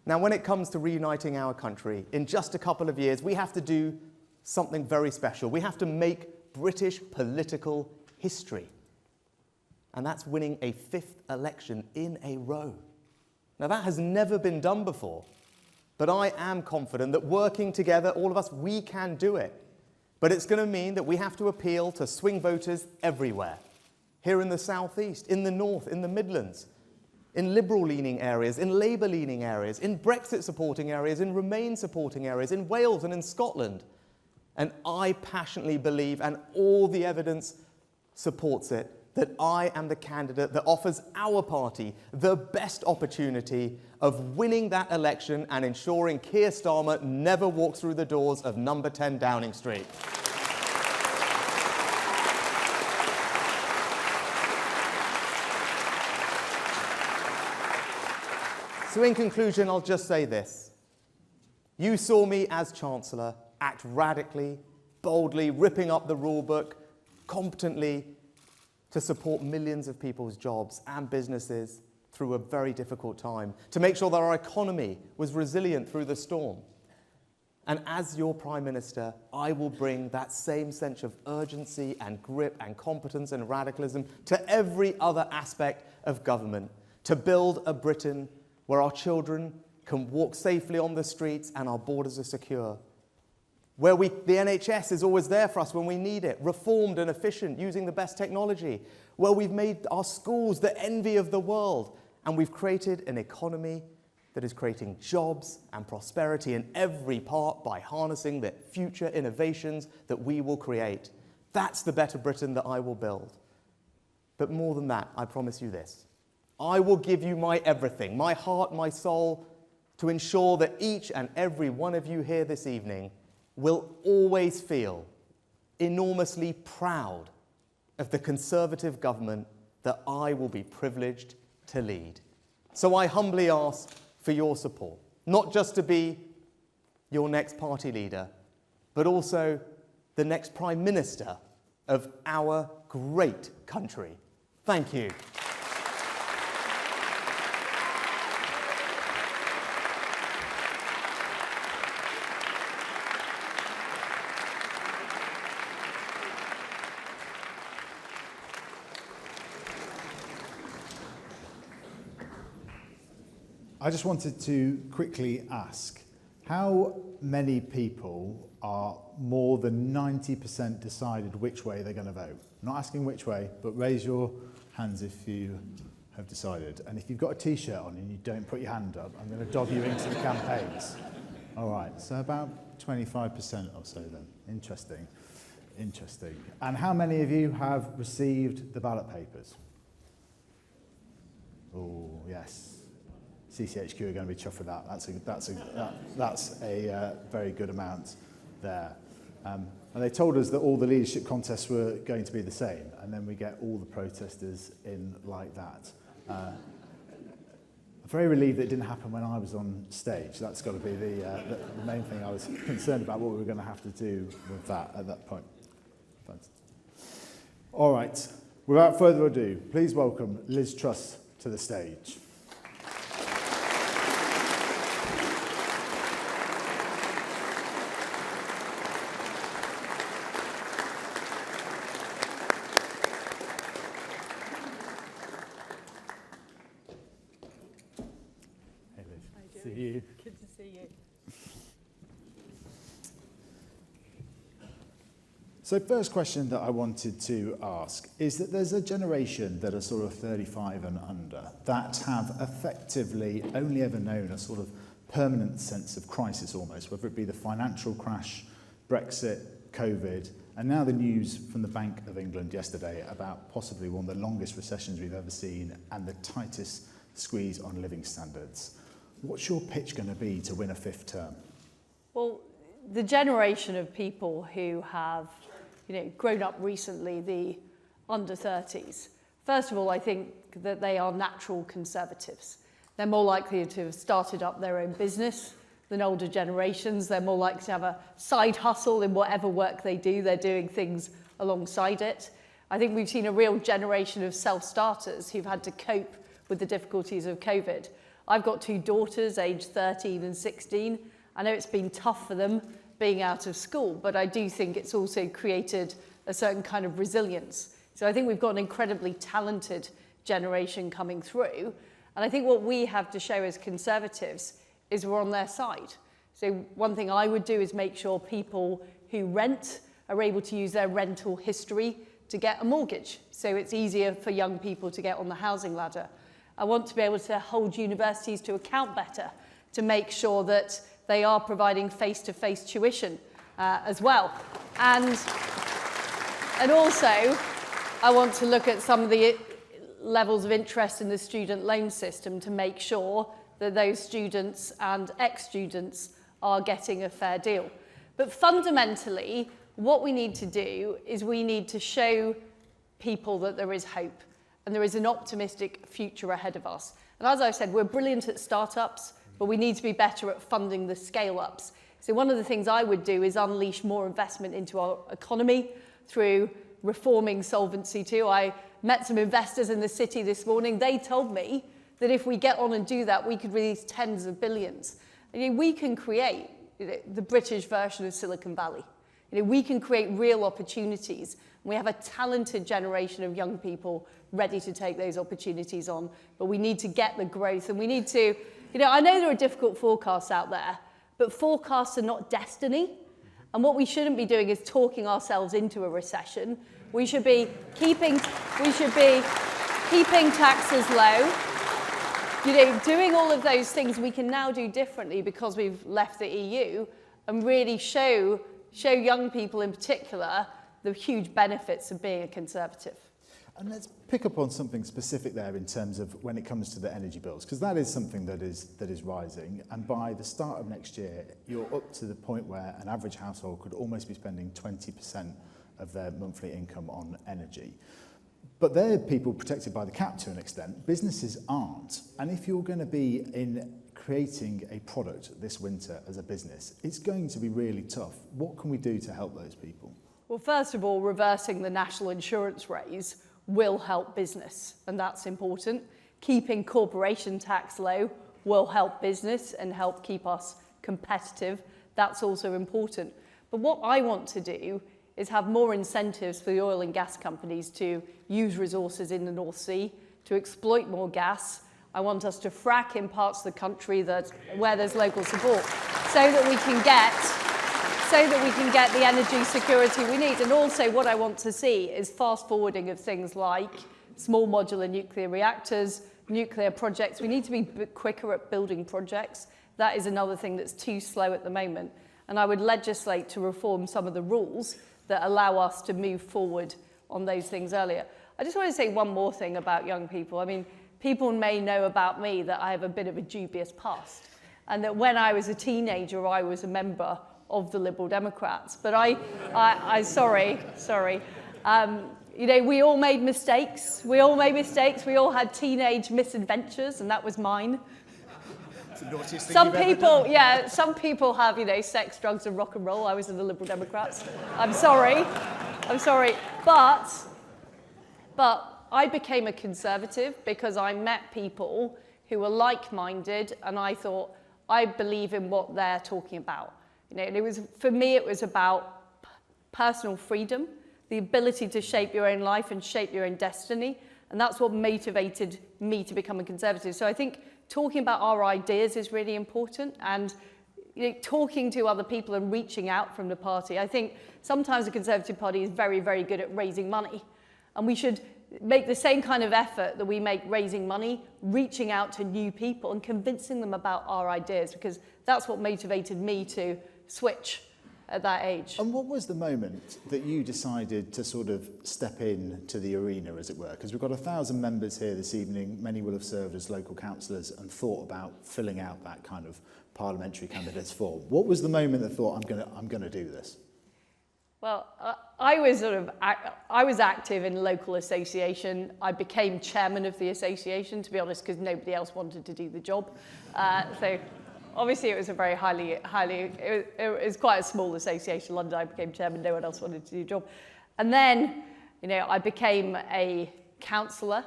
Now, when it comes to reuniting our country, in just a couple of years, we have to do something very special. We have to make British political history. And that's winning a 5th election in a row. Now, that has never been done before. But I am confident that working together, all of us, we can do it. But it's going to mean that we have to appeal to swing voters everywhere. Here in the southeast, in the north, in the Midlands, in Liberal-leaning areas, in Labour-leaning areas, in Brexit-supporting areas, in Remain-supporting areas, in Wales and in Scotland. And I passionately believe, and all the evidence supports it, that I am the candidate that offers our party the best opportunity of winning that election and ensuring Keir Starmer never walks through the doors of number 10 Downing Street. So in conclusion, I'll just say this. You saw me as Chancellor act radically, boldly, ripping up the rule book, competently, to support millions of people's jobs and businesses through a very difficult time, to make sure that our economy was resilient through the storm. And as your Prime Minister, I will bring that same sense of urgency and grip and competence and radicalism to every other aspect of government, to build a Britain where our children can walk safely on the streets and our borders are secure, where the NHS is always there for us when we need it, reformed and efficient, using the best technology, where we've made our schools the envy of the world, and we've created an economy that is creating jobs and prosperity in every part by harnessing the future innovations that we will create. That's the better Britain that I will build. But more than that, I promise you this. I will give you my everything, my heart, my soul, to ensure that each and every one of you here this evening will always feel enormously proud of the Conservative government that I will be privileged to lead. So I humbly ask for your support, not just to be your next party leader, but also the next Prime Minister of our great country. Thank you. I just wanted to quickly ask, how many people are more than 90% decided which way they're going to vote? I'm not asking which way, but raise your hands if you have decided. And if you've got a T-shirt on and you don't put your hand up, I'm going to dob you into the campaigns. All right, so about 25% or so then. Interesting, interesting. And how many of you have received the ballot papers? Oh, yes. CCHQ are going to be chuffed with that. That's a very good amount there. And they told us that all the leadership contests were going to be the same, and then we get all the protesters in like that. I'm very relieved that it didn't happen when I was on stage. That's got to be the main thing. I was concerned about what we were going to have to do with that at that point. All right, without further ado, please welcome Liz Truss to the stage. Good to see you. So first question that I wanted to ask is that there's a generation that are sort of 35 and under that have effectively only ever known a sort of permanent sense of crisis almost, whether it be the financial crash, Brexit, COVID, And now the news from the Bank of England yesterday about possibly one of the longest recessions we've ever seen and the tightest squeeze on living standards. What's your pitch going to be to win a fifth term? Well, the generation of people who have, grown up recently, the under 30s, first of all, I think that they are natural conservatives. They're more likely to have started up their own business than older generations. They're more likely to have a side hustle in whatever work they do. They're doing things alongside it. I think we've seen a real generation of self-starters who've had to cope with the difficulties of COVID. I've got two daughters, aged 13 and 16. I know it's been tough for them being out of school, but I do think it's also created a certain kind of resilience. So I think we've got an incredibly talented generation coming through. And I think what we have to show as Conservatives is we're on their side. So one thing I would do is make sure people who rent are able to use their rental history to get a mortgage. So it's easier for young people to get on the housing ladder. I want to be able to hold universities to account better, to make sure that they are providing face-to-face tuition as well. And also, I want to look at some of the levels of interest in the student loan system to make sure that those students and ex-students are getting a fair deal. But fundamentally, what we need to do is we need to show people that there is hope and there is an optimistic future ahead of us. And as I've said, we're brilliant at startups, but we need to be better at funding the scale-ups. So one of the things I would do is unleash more investment into our economy through reforming Solvency II. I met some investors in the city this morning. They told me that if we get on and do that, we could release tens of billions. And, we can create the British version of Silicon Valley. We can create real opportunities. We have a talented generation of young people ready to take those opportunities on, but we need to get the growth and we need to, I know there are difficult forecasts out there, but forecasts are not destiny. And what we shouldn't be doing is talking ourselves into a recession. We should be keeping taxes low. Doing all of those things we can now do differently because we've left the EU and really show young people in particular the huge benefits of being a Conservative. And let's pick up on something specific there in terms of when it comes to the energy bills, because that is something that is rising. And by the start of next year, you're up to the point where an average household could almost be spending 20% of their monthly income on energy. But they're people protected by the cap to an extent. Businesses aren't. And if you're going to be in creating a product this winter as a business, it's going to be really tough. What can we do to help those people? Well, first of all, reversing the national insurance raise will help business, and that's important. Keeping corporation tax low will help business and help keep us competitive. That's also important. But what I want to do is have more incentives for the oil and gas companies to use resources in the North Sea, to exploit more gas. I want us to frack in parts of the country where there's local support so that we can get the energy security we need. And also what I want to see is fast forwarding of things like small modular nuclear reactors, nuclear projects. We need to be quicker at building projects. That is another thing that's too slow at the moment. And I would legislate to reform some of the rules that allow us to move forward on those things earlier. I just want to say one more thing about young people. I mean, people may know about me that I have a bit of a dubious past, and that when I was a teenager, I was a member of the Liberal Democrats. But sorry. We all made mistakes. We all had teenage misadventures, and that was mine. Some people have, sex, drugs, and rock and roll. I was in the Liberal Democrats. I'm sorry. But I became a Conservative because I met people who were like-minded, and I thought, I believe in what they're talking about. For me, it was about personal freedom, the ability to shape your own life and shape your own destiny, and that's what motivated me to become a Conservative. So I think talking about our ideas is really important, and talking to other people and reaching out from the party. I think sometimes the Conservative Party is very, very good at raising money, and we should make the same kind of effort that we make raising money, reaching out to new people and convincing them about our ideas, because that's what motivated me to switch at that age. And what was the moment that you decided to sort of step in to the arena, as it were? Because we've got 1,000 members here this evening. Many will have served as local councillors and thought about filling out that kind of parliamentary candidates form. What was the moment that thought, I'm going to do this? Well, I was active in local association. I became chairman of the association, to be honest, because nobody else wanted to do the job. So obviously it was a very it was quite a small association in London. I became chairman, no one else wanted to do the job. And then, I became a councillor.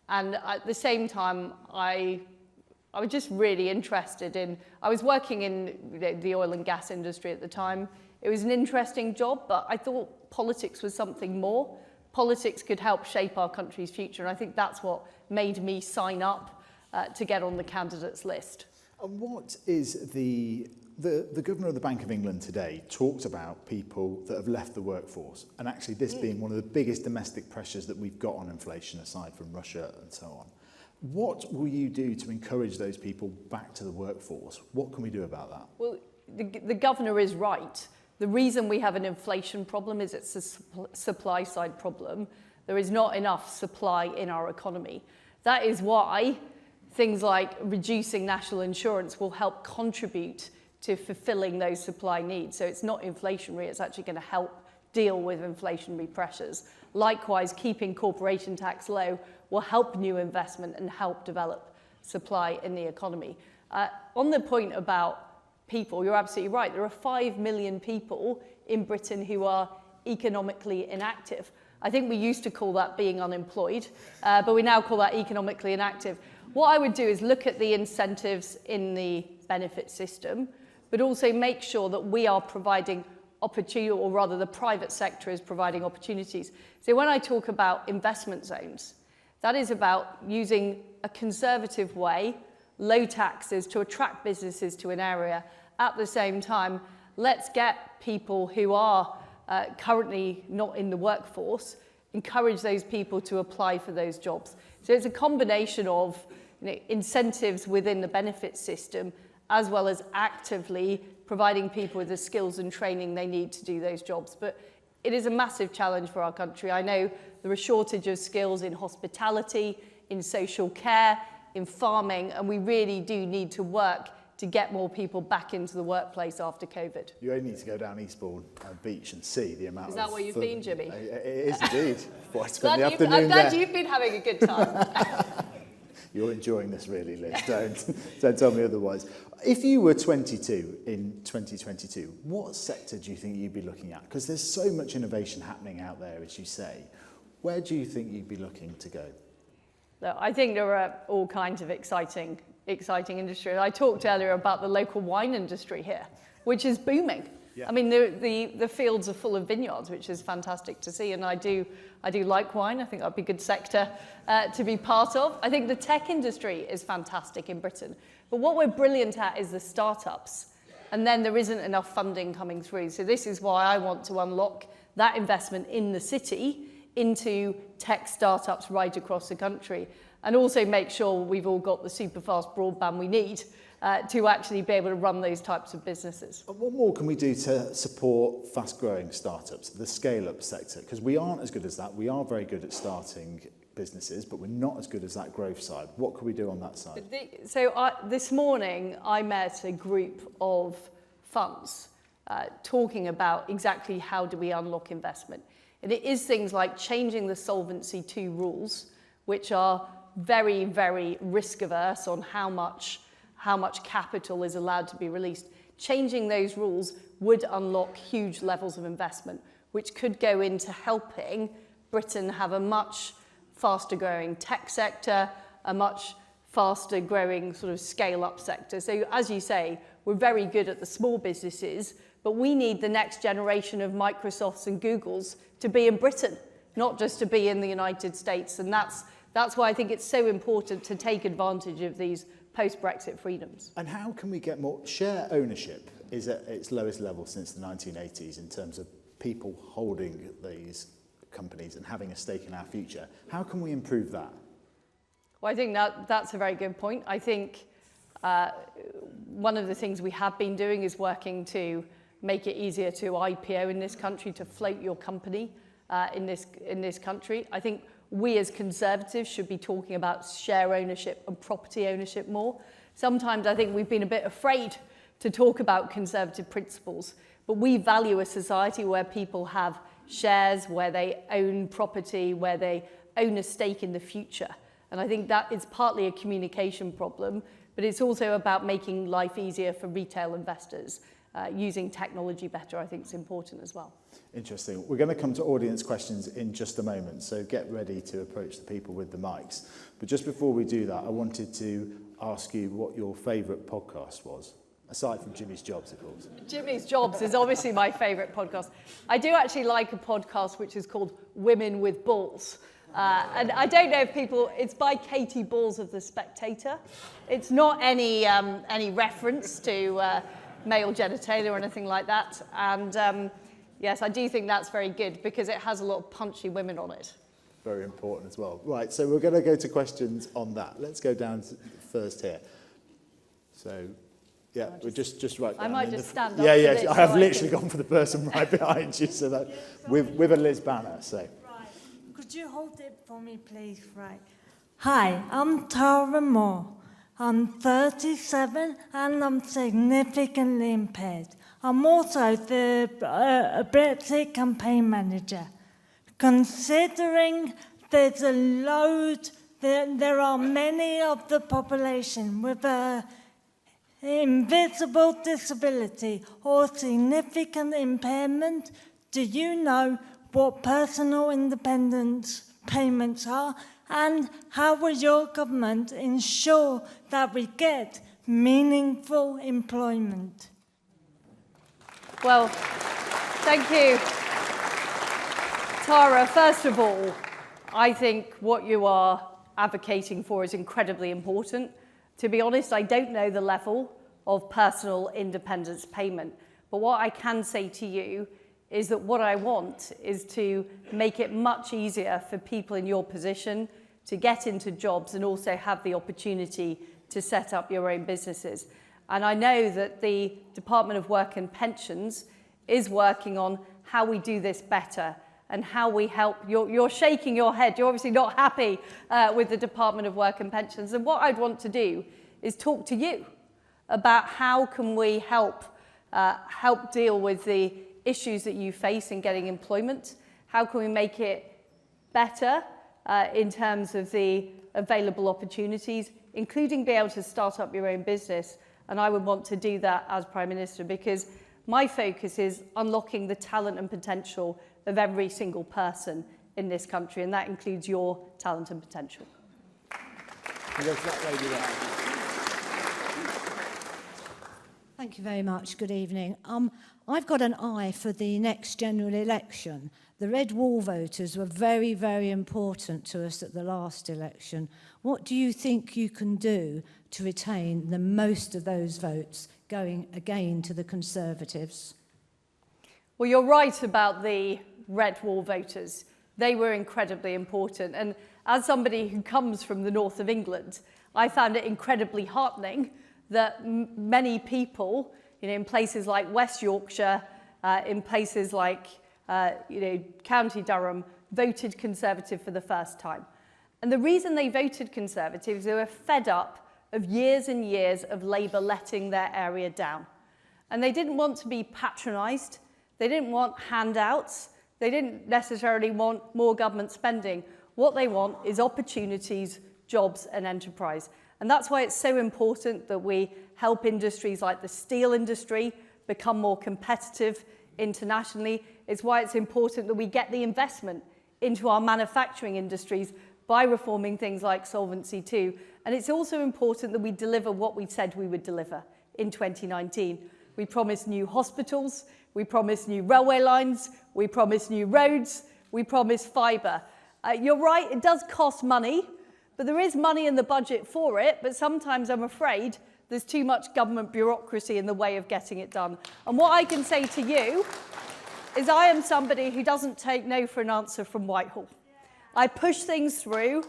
And at the same time, I was just really interested in, I was working in the oil and gas industry at the time. It was an interesting job, but I thought politics was something more. Politics could help shape our country's future, and I think that's what made me sign up to get on the candidates list. And what is the Governor of the Bank of England today talked about people that have left the workforce, and actually this being one of the biggest domestic pressures that we've got on inflation, aside from Russia and so on. What will you do to encourage those people back to the workforce? What can we do about that? Well, the Governor is right. The reason we have an inflation problem is it's a supply side problem. There is not enough supply in our economy. That is why things like reducing national insurance will help contribute to fulfilling those supply needs. So it's not inflationary, it's actually going to help deal with inflationary pressures. Likewise, keeping corporation tax low will help new investment and help develop supply in the economy. On the point about people, you're absolutely right. There are 5 million people in Britain who are economically inactive. I think we used to call that being unemployed, but we now call that economically inactive. What I would do is look at the incentives in the benefit system, but also make sure that we are providing opportunity, or rather the private sector is providing opportunities. So when I talk about investment zones, that is about using a conservative way, low taxes to attract businesses to an area. At the same time, let's get people who are currently not in the workforce, encourage those people to apply for those jobs. So it's a combination of incentives within the benefit system, as well as actively providing people with the skills and training they need to do those jobs. But it is a massive challenge for our country. I know there are shortage of skills in hospitality, in social care, in farming, and we really do need to work to get more people back into the workplace after COVID. You only need to go down Eastbourne beach and see the amount of... Is that where you've been, Jimmy? It is indeed. I spent the afternoon I'm glad there. you've been having a good time. You're enjoying this really, Liz. Don't tell me otherwise. If you were 22 in 2022, what sector do you think you'd be looking at? Because there's so much innovation happening out there, as you say. Where do you think you'd be looking to go? Look, I think there are all kinds of exciting industries. I talked earlier about the local wine industry here, which is booming. Yeah. I mean, the fields are full of vineyards, which is fantastic to see. And I do like wine. I think that'd be a good sector to be part of. I think the tech industry is fantastic in Britain. But what we're brilliant at is the startups. And then there isn't enough funding coming through. So this is why I want to unlock that investment in the city into tech startups right across the country, and also make sure we've all got the super fast broadband we need to actually be able to run those types of businesses. What more can we do to support fast-growing startups, the scale-up sector? Because we aren't as good as that. We are very good at starting businesses, but we're not as good as that growth side. What can we do on that side? This morning, I met a group of funds talking about exactly how do we unlock investment. And it is things like changing the Solvency II rules, which are very, very risk-averse on how much capital is allowed to be released. Changing those rules would unlock huge levels of investment, which could go into helping Britain have a much faster-growing tech sector, a much faster-growing sort of scale-up sector. So, as you say, we're very good at the small businesses, but we need the next generation of Microsofts and Googles to be in Britain, not just to be in the United States. And that's why I think it's so important to take advantage of these post-Brexit freedoms. And how can we get more? Share ownership is at its lowest level since the 1980s in terms of people holding these companies and having a stake in our future. How can we improve that? Well, I think that's a very good point. I think one of the things we have been doing is working to make it easier to IPO in this country, to float your company in this country. I think we as Conservatives should be talking about share ownership and property ownership more. Sometimes I think we've been a bit afraid to talk about Conservative principles, but we value a society where people have shares, where they own property, where they own a stake in the future. And I think that is partly a communication problem, but it's also about making life easier for retail investors. Using technology better, I think, is important as well. Interesting. We're going to come to audience questions in just a moment, so get ready to approach the people with the mics. But just before we do that, I wanted to ask you what your favourite podcast was, aside from Jimmy's Jobs, of course. Jimmy's Jobs is obviously my favourite podcast. I do actually like a podcast which is called Women with Balls. And I don't know if people, it's by Katie Balls of The Spectator. It's not any reference to male genitalia or anything like that. And yes, I do think that's very good because it has a lot of punchy women on it. Very important as well. Right, so we're going to go to questions on that. Let's go down first here. So, yeah, we're just right down. I might just stand up. Yeah, for yeah, this I have so literally gone for the person right behind you, so that with a Liz banner, so. Right. Could you hold it for me, please? Right. Hi, I'm Tara Moore. I'm 37 and I'm significantly impaired. I'm also the Brexit campaign manager. Considering there's a load, there are many of the population with a invisible disability or significant impairment, do you know what personal independence payments are? And how will your government ensure that we get meaningful employment? Well, thank you. Tara, first of all, I think what you are advocating for is incredibly important. To be honest, I don't know the level of personal independence payment, but what I can say to you is that what I want is to make it much easier for people in your position to get into jobs and also have the opportunity to set up your own businesses. And I know that the Department of Work and Pensions is working on how we do this better and how we help. You're shaking your head. You're obviously not happy with the Department of Work and Pensions. And what I'd want to do is talk to you about how can we help deal with the issues that you face in getting employment. How can we make it better in terms of the available opportunities, including be able to start up your own business. And I would want to do that as Prime Minister because my focus is unlocking the talent and potential of every single person in this country, and that includes your talent and potential. Thank you very much. Good evening. I've got an eye for the next general election. The red wall voters were very, very important to us at the last election. What do you think you can do to retain the most of those votes going again to the Conservatives? Well, you're right about the red wall voters. They were incredibly important. And as somebody who comes from the north of England, I found it incredibly heartening that many people, in places like West Yorkshire, in places like County Durham, voted Conservative for the first time. And the reason they voted Conservative is they were fed up of years and years of Labour letting their area down. And they didn't want to be patronised. They didn't want handouts. They didn't necessarily want more government spending. What they want is opportunities, jobs and enterprise. And that's why it's so important that we help industries like the steel industry become more competitive internationally. It's why it's important that we get the investment into our manufacturing industries by reforming things like Solvency II. And it's also important that we deliver what we said we would deliver in 2019. We promised new hospitals, we promised new railway lines, we promised new roads, we promised fibre. You're right, it does cost money, but there is money in the budget for it, but sometimes I'm afraid there's too much government bureaucracy in the way of getting it done. And what I can say to you is I am somebody who doesn't take no for an answer from Whitehall. I push things through,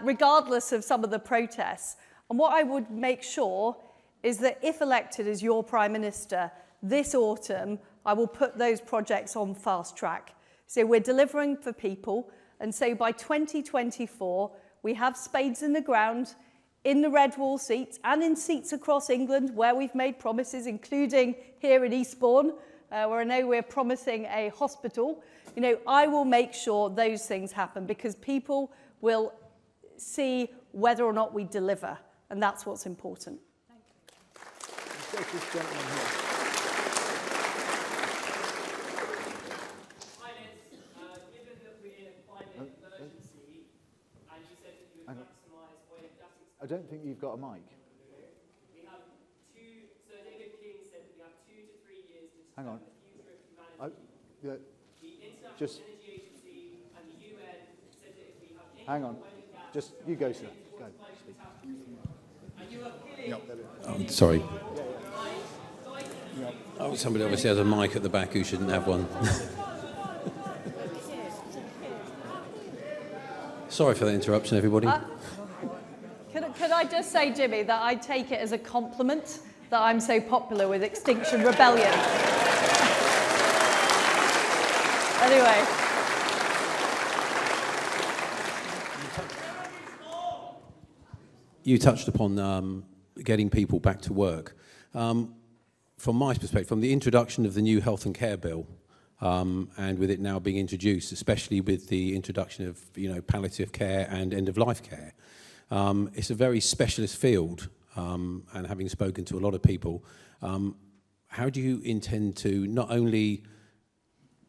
regardless of some of the protests. And what I would make sure is that if elected as your Prime Minister, this autumn, I will put those projects on fast track. So we're delivering for people, and so by 2024, we have spades in the ground, in the red wall seats, and in seats across England where we've made promises, including here in Eastbourne, where I know we're promising a hospital. You know, I will make sure those things happen because people will see whether or not we deliver, and that's what's important. Thank you. I don't think you've got a mic. We have two, so David King said that we have 2 to 3 years to Hang on. determine the future of humanity. Yeah, The International just Energy Agency and the UN said that if we have any hang on. oil and gas, Just you go, sir. Go. and you are killing Sorry. Oh, somebody obviously has a mic at the back who shouldn't have one. Sorry for the interruption, everybody. Could I just say, Jimmy, that I take it as a compliment that I'm so popular with Extinction Rebellion. Anyway. You touched upon getting people back to work. From my perspective, from the introduction of the new health and care bill, and with it now being introduced, especially with the introduction of palliative care and end-of-life care, it's a very specialist field, and having spoken to a lot of people, how do you intend to not only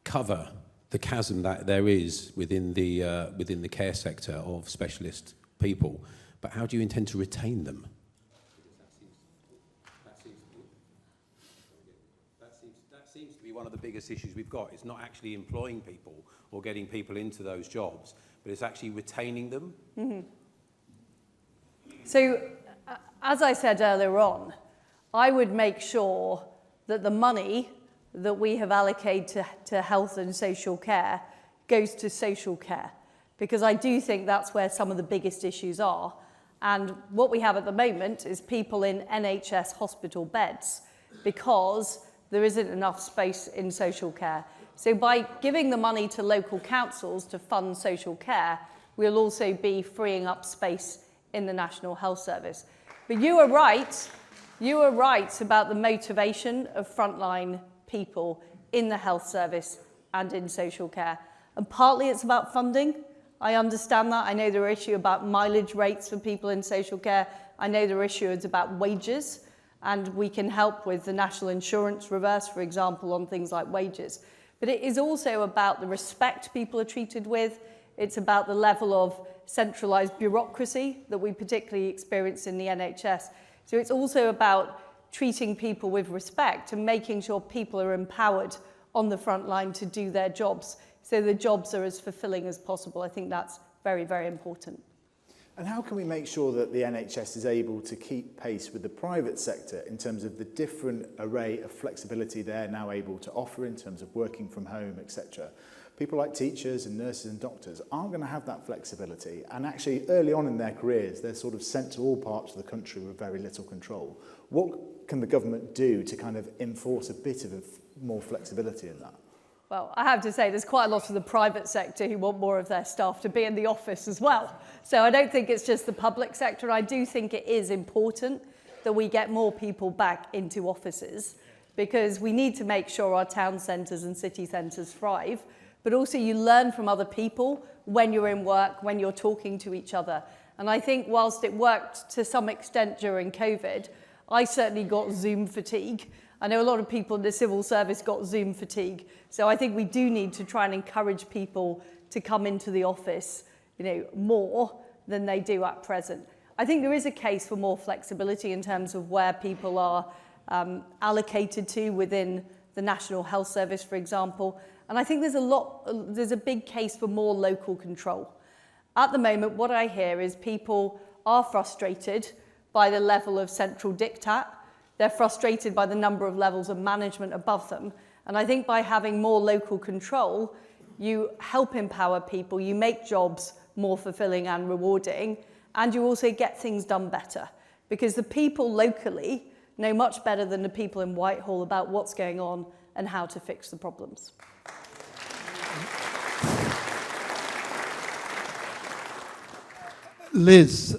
cover the chasm that there is within the care sector of specialist people, but how do you intend to retain them? That seems to be one of the biggest issues we've got. It's not actually employing people or getting people into those jobs, but it's actually retaining them. Mm-hmm. So, as I said earlier on, I would make sure that the money that we have allocated to health and social care goes to social care, because I do think that's where some of the biggest issues are. And what we have at the moment is people in NHS hospital beds because there isn't enough space in social care. So by giving the money to local councils to fund social care, we'll also be freeing up space in the National Health Service. But you are right about the motivation of frontline people in the health service and in social care. And partly it's about funding. I understand that. I know there are issues about mileage rates for people in social care. I know there are issues about wages, and we can help with the national insurance reverse, for example, on things like wages. But it is also about the respect people are treated with. It's about the level of centralised bureaucracy that we particularly experience in the NHS. So it's also about treating people with respect and making sure people are empowered on the front line to do their jobs, so the jobs are as fulfilling as possible. I think that's very, very important. And how can we make sure that the NHS is able to keep pace with the private sector in terms of the different array of flexibility they're now able to offer in terms of working from home, etc.? People like teachers and nurses and doctors aren't going to have that flexibility. And actually, early on in their careers, they're sort of sent to all parts of the country with very little control. What can the government do to kind of enforce a bit of more flexibility in that? Well, I have to say, there's quite a lot of the private sector who want more of their staff to be in the office as well. So I don't think it's just the public sector. I do think it is important that we get more people back into offices, because we need to make sure our town centres and city centres thrive. But also you learn from other people when you're in work, when you're talking to each other. And I think whilst it worked to some extent during COVID, I certainly got Zoom fatigue. I know a lot of people in the civil service got Zoom fatigue. So I think we do need to try and encourage people to come into the office, more than they do at present. I think there is a case for more flexibility in terms of where people are allocated to within the National Health Service, for example. And I think there's a big case for more local control. At the moment, what I hear is people are frustrated by the level of central diktat. They're frustrated by the number of levels of management above them. And I think by having more local control, you help empower people, you make jobs more fulfilling and rewarding, and you also get things done better. Because the people locally know much better than the people in Whitehall about what's going on and how to fix the problems. Liz,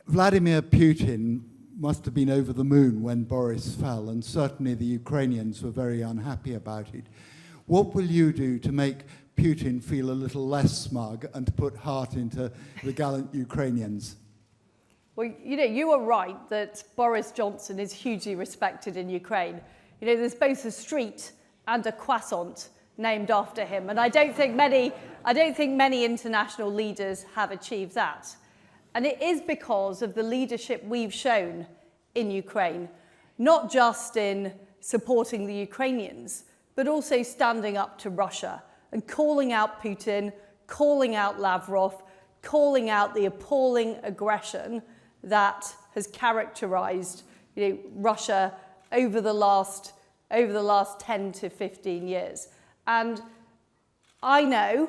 Vladimir Putin must have been over the moon when Boris fell, and certainly the Ukrainians were very unhappy about it. What will you do to make Putin feel a little less smug and to put heart into the gallant Ukrainians? Well, you are right that Boris Johnson is hugely respected in Ukraine. There's both a street and a croissant named after him, and I don't think many international leaders have achieved that. And it is because of the leadership we've shown in Ukraine, not just in supporting the Ukrainians, but also standing up to Russia and calling out Putin, calling out Lavrov, calling out the appalling aggression that has characterized Russia over the last 10 to 15 years. And I know,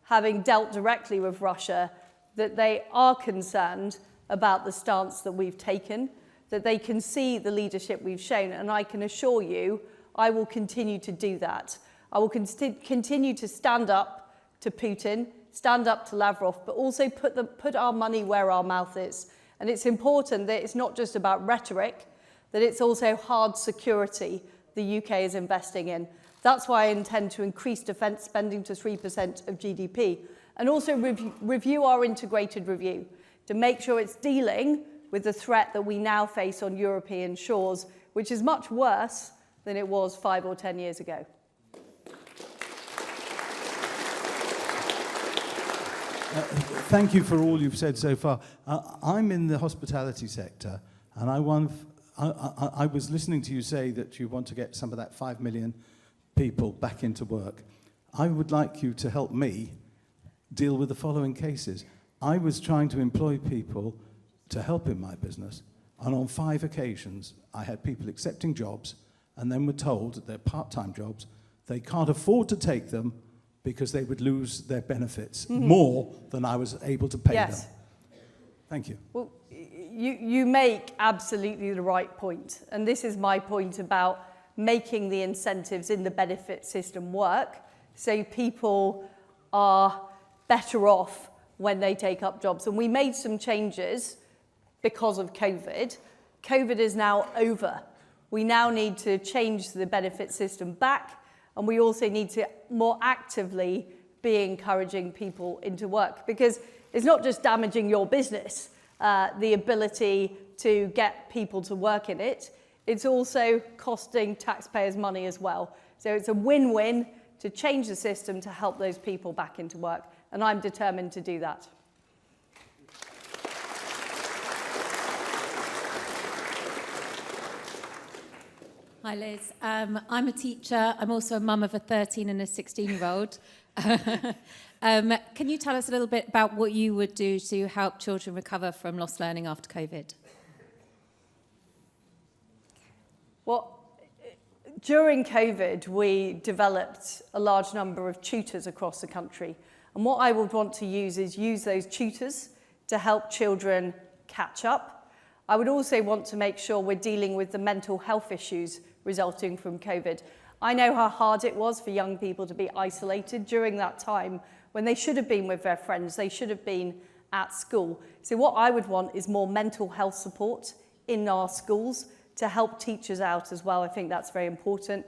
having dealt directly with Russia, that they are concerned about the stance that we've taken, that they can see the leadership we've shown, and I can assure you I will continue to do that. I will continue to stand up to Putin, stand up to Lavrov, but also put our money where our mouth is. And it's important that it's not just about rhetoric, that it's also hard security the UK is investing in. That's why I intend to increase defence spending to 3% of GDP, and also review our integrated review to make sure it's dealing with the threat that we now face on European shores, which is much worse than it was 5 or 10 years ago. Thank you for all you've said so far. I'm in the hospitality sector, and I was listening to you say that you want to get some of that 5 million people back into work. I would like you to help me deal with the following cases. I was trying to employ people to help in my business, and on 5 occasions I had people accepting jobs and then were told that they're part-time jobs, they can't afford to take them because they would lose their benefits more than I was able to pay them. Thank you. Well, you make absolutely the right point, and this is my point about making the incentives in the benefit system work so people are better off when they take up jobs. And we made some changes because of COVID. COVID is now over. We now need to change the benefit system back, and we also need to more actively be encouraging people into work, because it's not just damaging your business, the ability to get people to work in it, it's also costing taxpayers money as well. So it's a win-win to change the system to help those people back into work, and I'm determined to do that. Hi Liz, I'm a teacher. I'm also a mum of a 13 and a 16-year-old. Can you tell us a little bit about what you would do to help children recover from lost learning after COVID? Well, during COVID, we developed a large number of tutors across the country. And what I would want to use those tutors to help children catch up. I would also want to make sure we're dealing with the mental health issues resulting from COVID. I know how hard it was for young people to be isolated during that time when they should have been with their friends, they should have been at school. So what I would want is more mental health support in our schools to help teachers out as well. I think that's very important.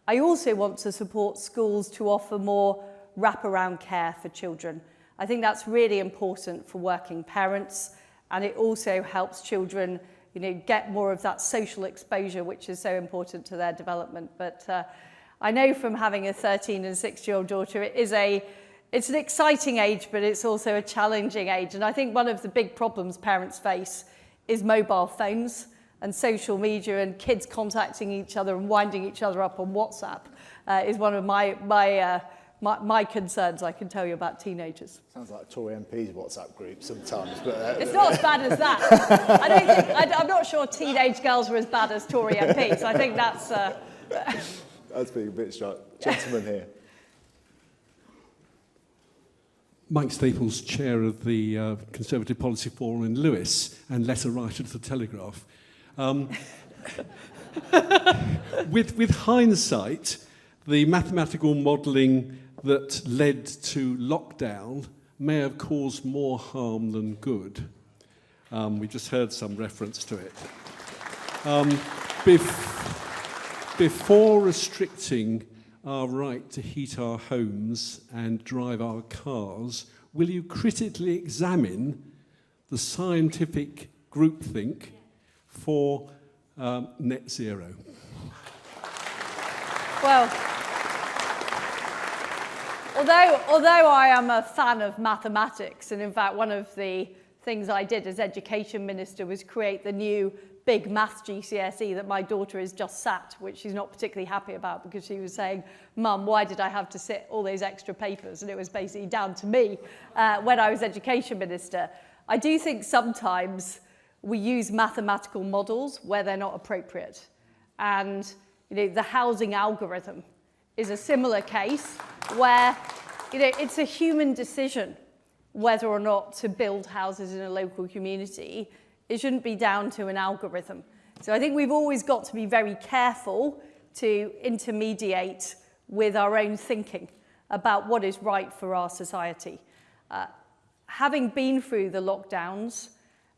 I also want to support schools to offer more wraparound care for children. I think that's really important for working parents, and it also helps children get more of that social exposure, which is so important to their development. But I know from having a 13 and 6-year-old daughter, it's an exciting age, but it's also a challenging age. And I think one of the big problems parents face is mobile phones and social media and kids contacting each other and winding each other up on WhatsApp is one of my concerns. I can tell you about teenagers. Sounds like a Tory MP's WhatsApp group sometimes, but it's not as bad as that. I'm not sure teenage girls are as bad as Tory MPs. I think that's that's being a bit sharp. Gentleman here. Mike Staples, chair of the Conservative Policy Forum in Lewes and letter writer to the Telegraph. with hindsight, the mathematical modelling that led to lockdown may have caused more harm than good. We just heard some reference to it. Before restricting our right to heat our homes and drive our cars, will you critically examine the scientific groupthink for net zero? Well, although I am a fan of mathematics, and in fact one of the things I did as Education Minister was create the new big maths GCSE that my daughter has just sat, which she's not particularly happy about because she was saying, Mum, why did I have to sit all those extra papers? And it was basically down to me when I was Education Minister. I do think sometimes we use mathematical models where they're not appropriate. And the housing algorithm is a similar case where it's a human decision whether or not to build houses in a local community. It shouldn't be down to an algorithm. So I think we've always got to be very careful to intermediate with our own thinking about what is right for our society. Having been through the lockdowns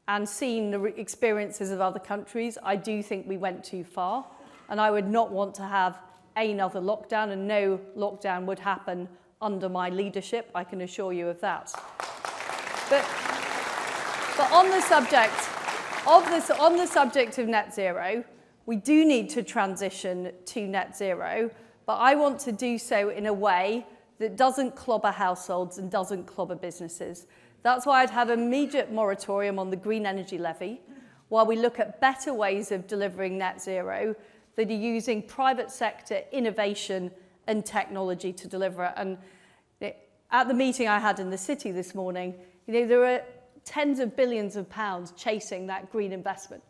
and seen the experiences of other countries, I do think we went too far. And I would not want to have another lockdown, and no lockdown would happen under my leadership, I can assure you of that. But on the subject of net zero, we do need to transition to net zero, but I want to do so in a way that doesn't clobber households and doesn't clobber businesses. That's why I'd have an immediate moratorium on the green energy levy, while we look at better ways of delivering net zero that are using private sector innovation and technology to deliver it. And at the meeting I had in the city this morning, there are tens of billions of pounds chasing that green investment.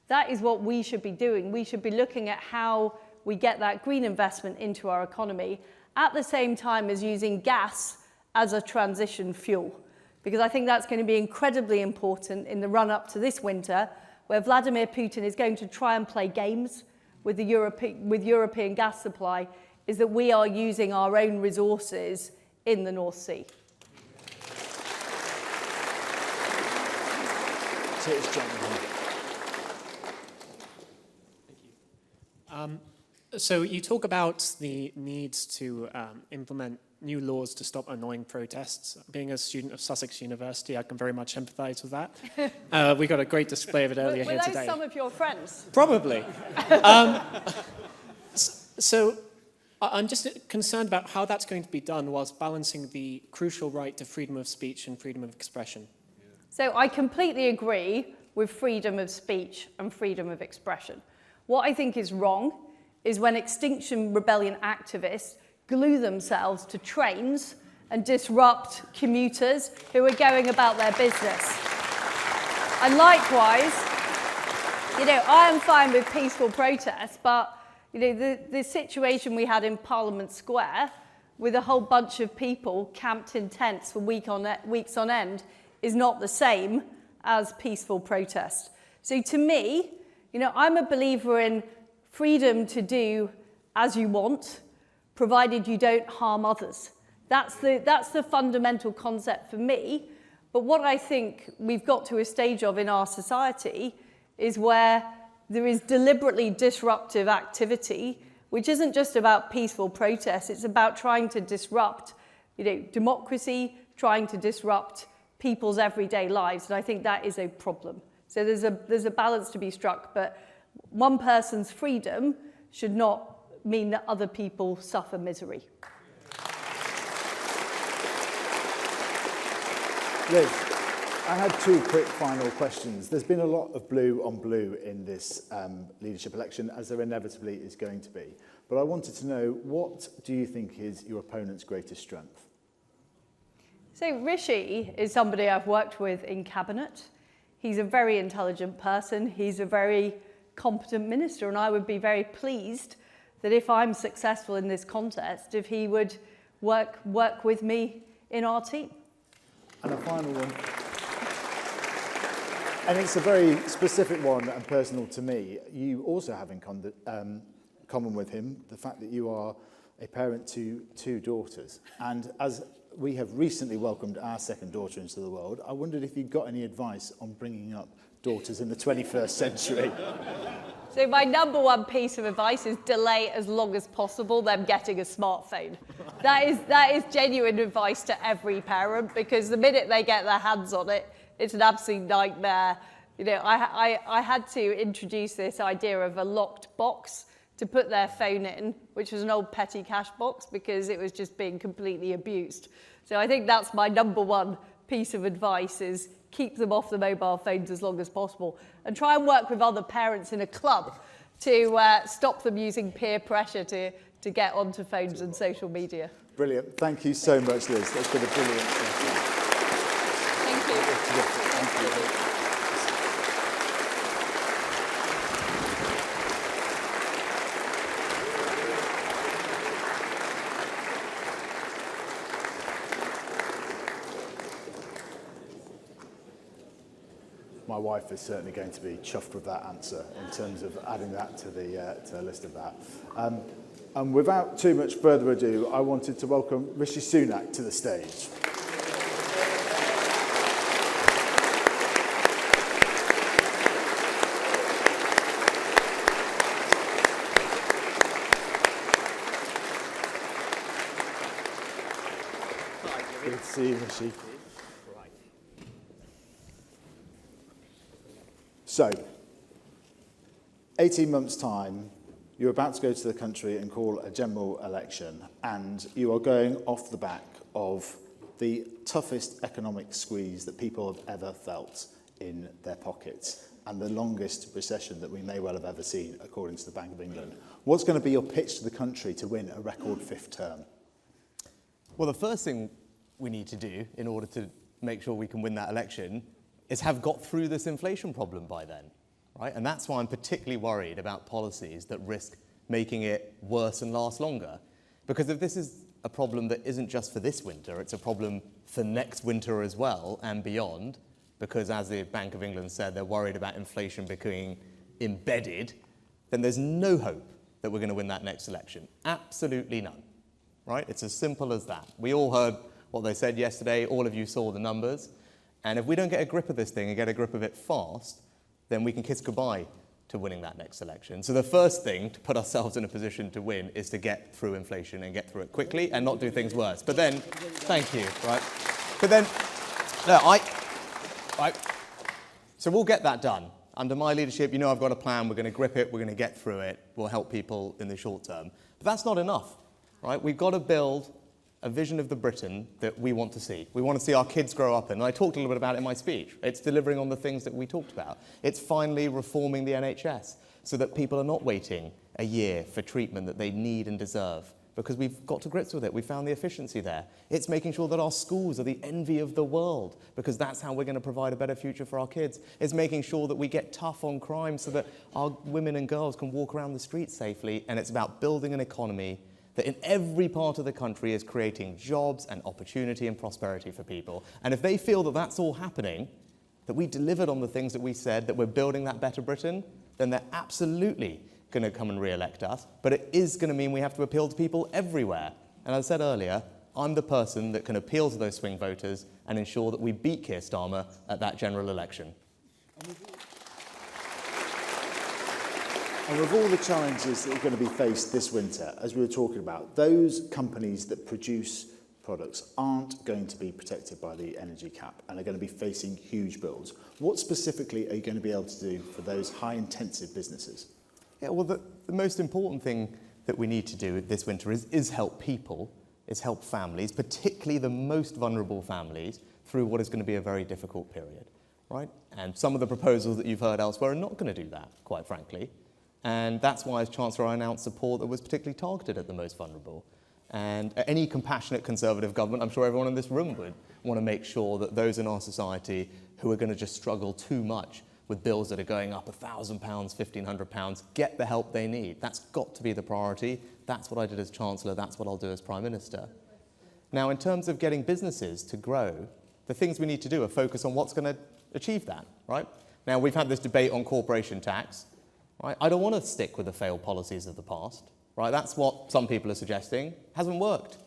That is what we should be doing. We should be looking at how we get that green investment into our economy at the same time as using gas as a transition fuel. Because I think that's going to be incredibly important in the run-up to this winter, where Vladimir Putin is going to try and play games with European gas supply, is that we are using our own resources in the North Sea. So you talk about the need to implement new laws to stop annoying protests. Being a student of Sussex University, I can very much empathise with that. We got a great display of it earlier here today. Were those some of your friends? Probably. So I'm just concerned about how that's going to be done whilst balancing the crucial right to freedom of speech and freedom of expression. So I completely agree with freedom of speech and freedom of expression. What I think is wrong is when Extinction Rebellion activists glue themselves to trains and disrupt commuters who are going about their business. And likewise, I am fine with peaceful protests, but the situation we had in Parliament Square with a whole bunch of people camped in tents for weeks on end is not the same as peaceful protest. So to me, I'm a believer in freedom to do as you want, provided you don't harm others. That's the fundamental concept for me. But what I think we've got to a stage of in our society is where there is deliberately disruptive activity, which isn't just about peaceful protest, it's about trying to disrupt democracy, trying to disrupt people's everyday lives, and I think that is a problem. So there's a balance to be struck, but one person's freedom should not mean that other people suffer misery. Liz, I had two quick final questions. There's been a lot of blue on blue in this leadership election, as there inevitably is going to be. But I wanted to know, what do you think is your opponent's greatest strength? So Rishi is somebody I've worked with in cabinet. He's a very intelligent person. He's a very competent minister, and I would be very pleased that if I'm successful in this contest, if he would work with me in our team. And a final one. And it's a very specific one and personal to me. You also have in common with him the fact that you are a parent to 2 daughters. And as we have recently welcomed our second daughter into the world, I wondered if you'd got any advice on bringing up daughters in the 21st century. So my number one piece of advice is delay as long as possible them getting a smartphone. That is genuine advice to every parent, because the minute they get their hands on it, it's an absolute nightmare. You know, I had to introduce this idea of a locked box to put their phone in, which was an old petty cash box, because it was just being completely abused. So I think that's my number one piece of advice, is keep them off the mobile phones as long as possible, and try and work with other parents in a club to stop them using peer pressure to get onto phones and social media. Brilliant. Thank you so much, Liz. That's been a brilliant session. Thank you. Thank you. My wife is certainly going to be chuffed with that answer in terms of adding that to the list of that. And without too much further ado, I wanted to welcome Rishi Sunak to the stage. Good to see you, Rishi. So, 18 months' time, you're about to go to the country and call a general election, and you are going off the back of the toughest economic squeeze that people have ever felt in their pockets, and the longest recession that we may well have ever seen, according to the Bank of England. What's going to be your pitch to the country to win a record 5th term? Well, the first thing we need to do in order to make sure we can win that election is have got through this inflation problem by then, right? And that's why I'm particularly worried about policies that risk making it worse and last longer. Because if this is a problem that isn't just for this winter, it's a problem for next winter as well and beyond, because as the Bank of England said, they're worried about inflation becoming embedded, then there's no hope that we're going to win that next election. Absolutely none, right? It's as simple as that. We all heard what they said yesterday. All of you saw the numbers. And if we don't get a grip of this thing and get a grip of it fast, then we can kiss goodbye to winning that next election. So the first thing to put ourselves in a position to win is to get through inflation and get through it quickly and not do things worse. But then, thank you, right? But then, no, so we'll get that done. Under my leadership, you know I've got a plan. We're going to grip it. We're going to get through it. We'll help people in the short term. But that's not enough, right? We've got to build a vision of the Britain that we want to see. We want to see our kids grow up in. And I talked a little bit about it in my speech. It's delivering on the things that we talked about. It's finally reforming the NHS so that people are not waiting a year for treatment that they need and deserve, because we've got to grips with it. We found the efficiency there. It's making sure that our schools are the envy of the world, because that's how we're going to provide a better future for our kids. It's making sure that we get tough on crime so that our women and girls can walk around the streets safely. And it's about building an economy that in every part of the country is creating jobs and opportunity and prosperity for people. And if they feel that that's all happening, that we delivered on the things that we said, that we're building that better Britain, then they're absolutely going to come and re-elect us. But it is going to mean we have to appeal to people everywhere. And as I said earlier, I'm the person that can appeal to those swing voters and ensure that we beat Keir Starmer at that general election. And with all the challenges that are going to be faced this winter, as we were talking about, those companies that produce products aren't going to be protected by the energy cap and are going to be facing huge bills. What specifically are you going to be able to do for those high-intensive businesses? Yeah, well, the most important thing that we need to do this winter is help people, is help families, particularly the most vulnerable families, through what is going to be a very difficult period, right? And some of the proposals that you've heard elsewhere are not going to do that, quite frankly. And that's why, as Chancellor, I announced support that was particularly targeted at the most vulnerable. And any compassionate Conservative government, I'm sure everyone in this room would want to make sure that those in our society who are going to just struggle too much with bills that are going up £1,000, £1,500, get the help they need. That's got to be the priority. That's what I did as Chancellor. That's what I'll do as Prime Minister. Now, in terms of getting businesses to grow, the things we need to do are focus on what's going to achieve that, right? Now, we've had this debate on corporation tax. Right? I don't want to stick with the failed policies of the past. Right? That's what some people are suggesting. Hasn't worked.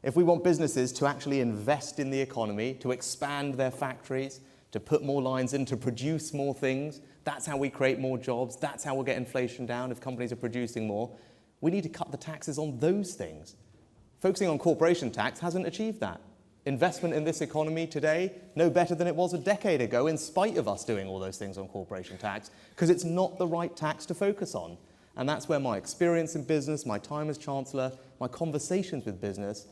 If we want businesses to actually invest in the economy, to expand their factories, to put more lines in, to produce more things, that's how we create more jobs. That's how we'll get inflation down if companies are producing more. We need to cut the taxes on those things. Focusing on corporation tax hasn't achieved that. Investment in this economy today, no better than it was a decade ago, in spite of us doing all those things on corporation tax, because it's not the right tax to focus on. And that's where my experience in business, my time as Chancellor, my conversations with business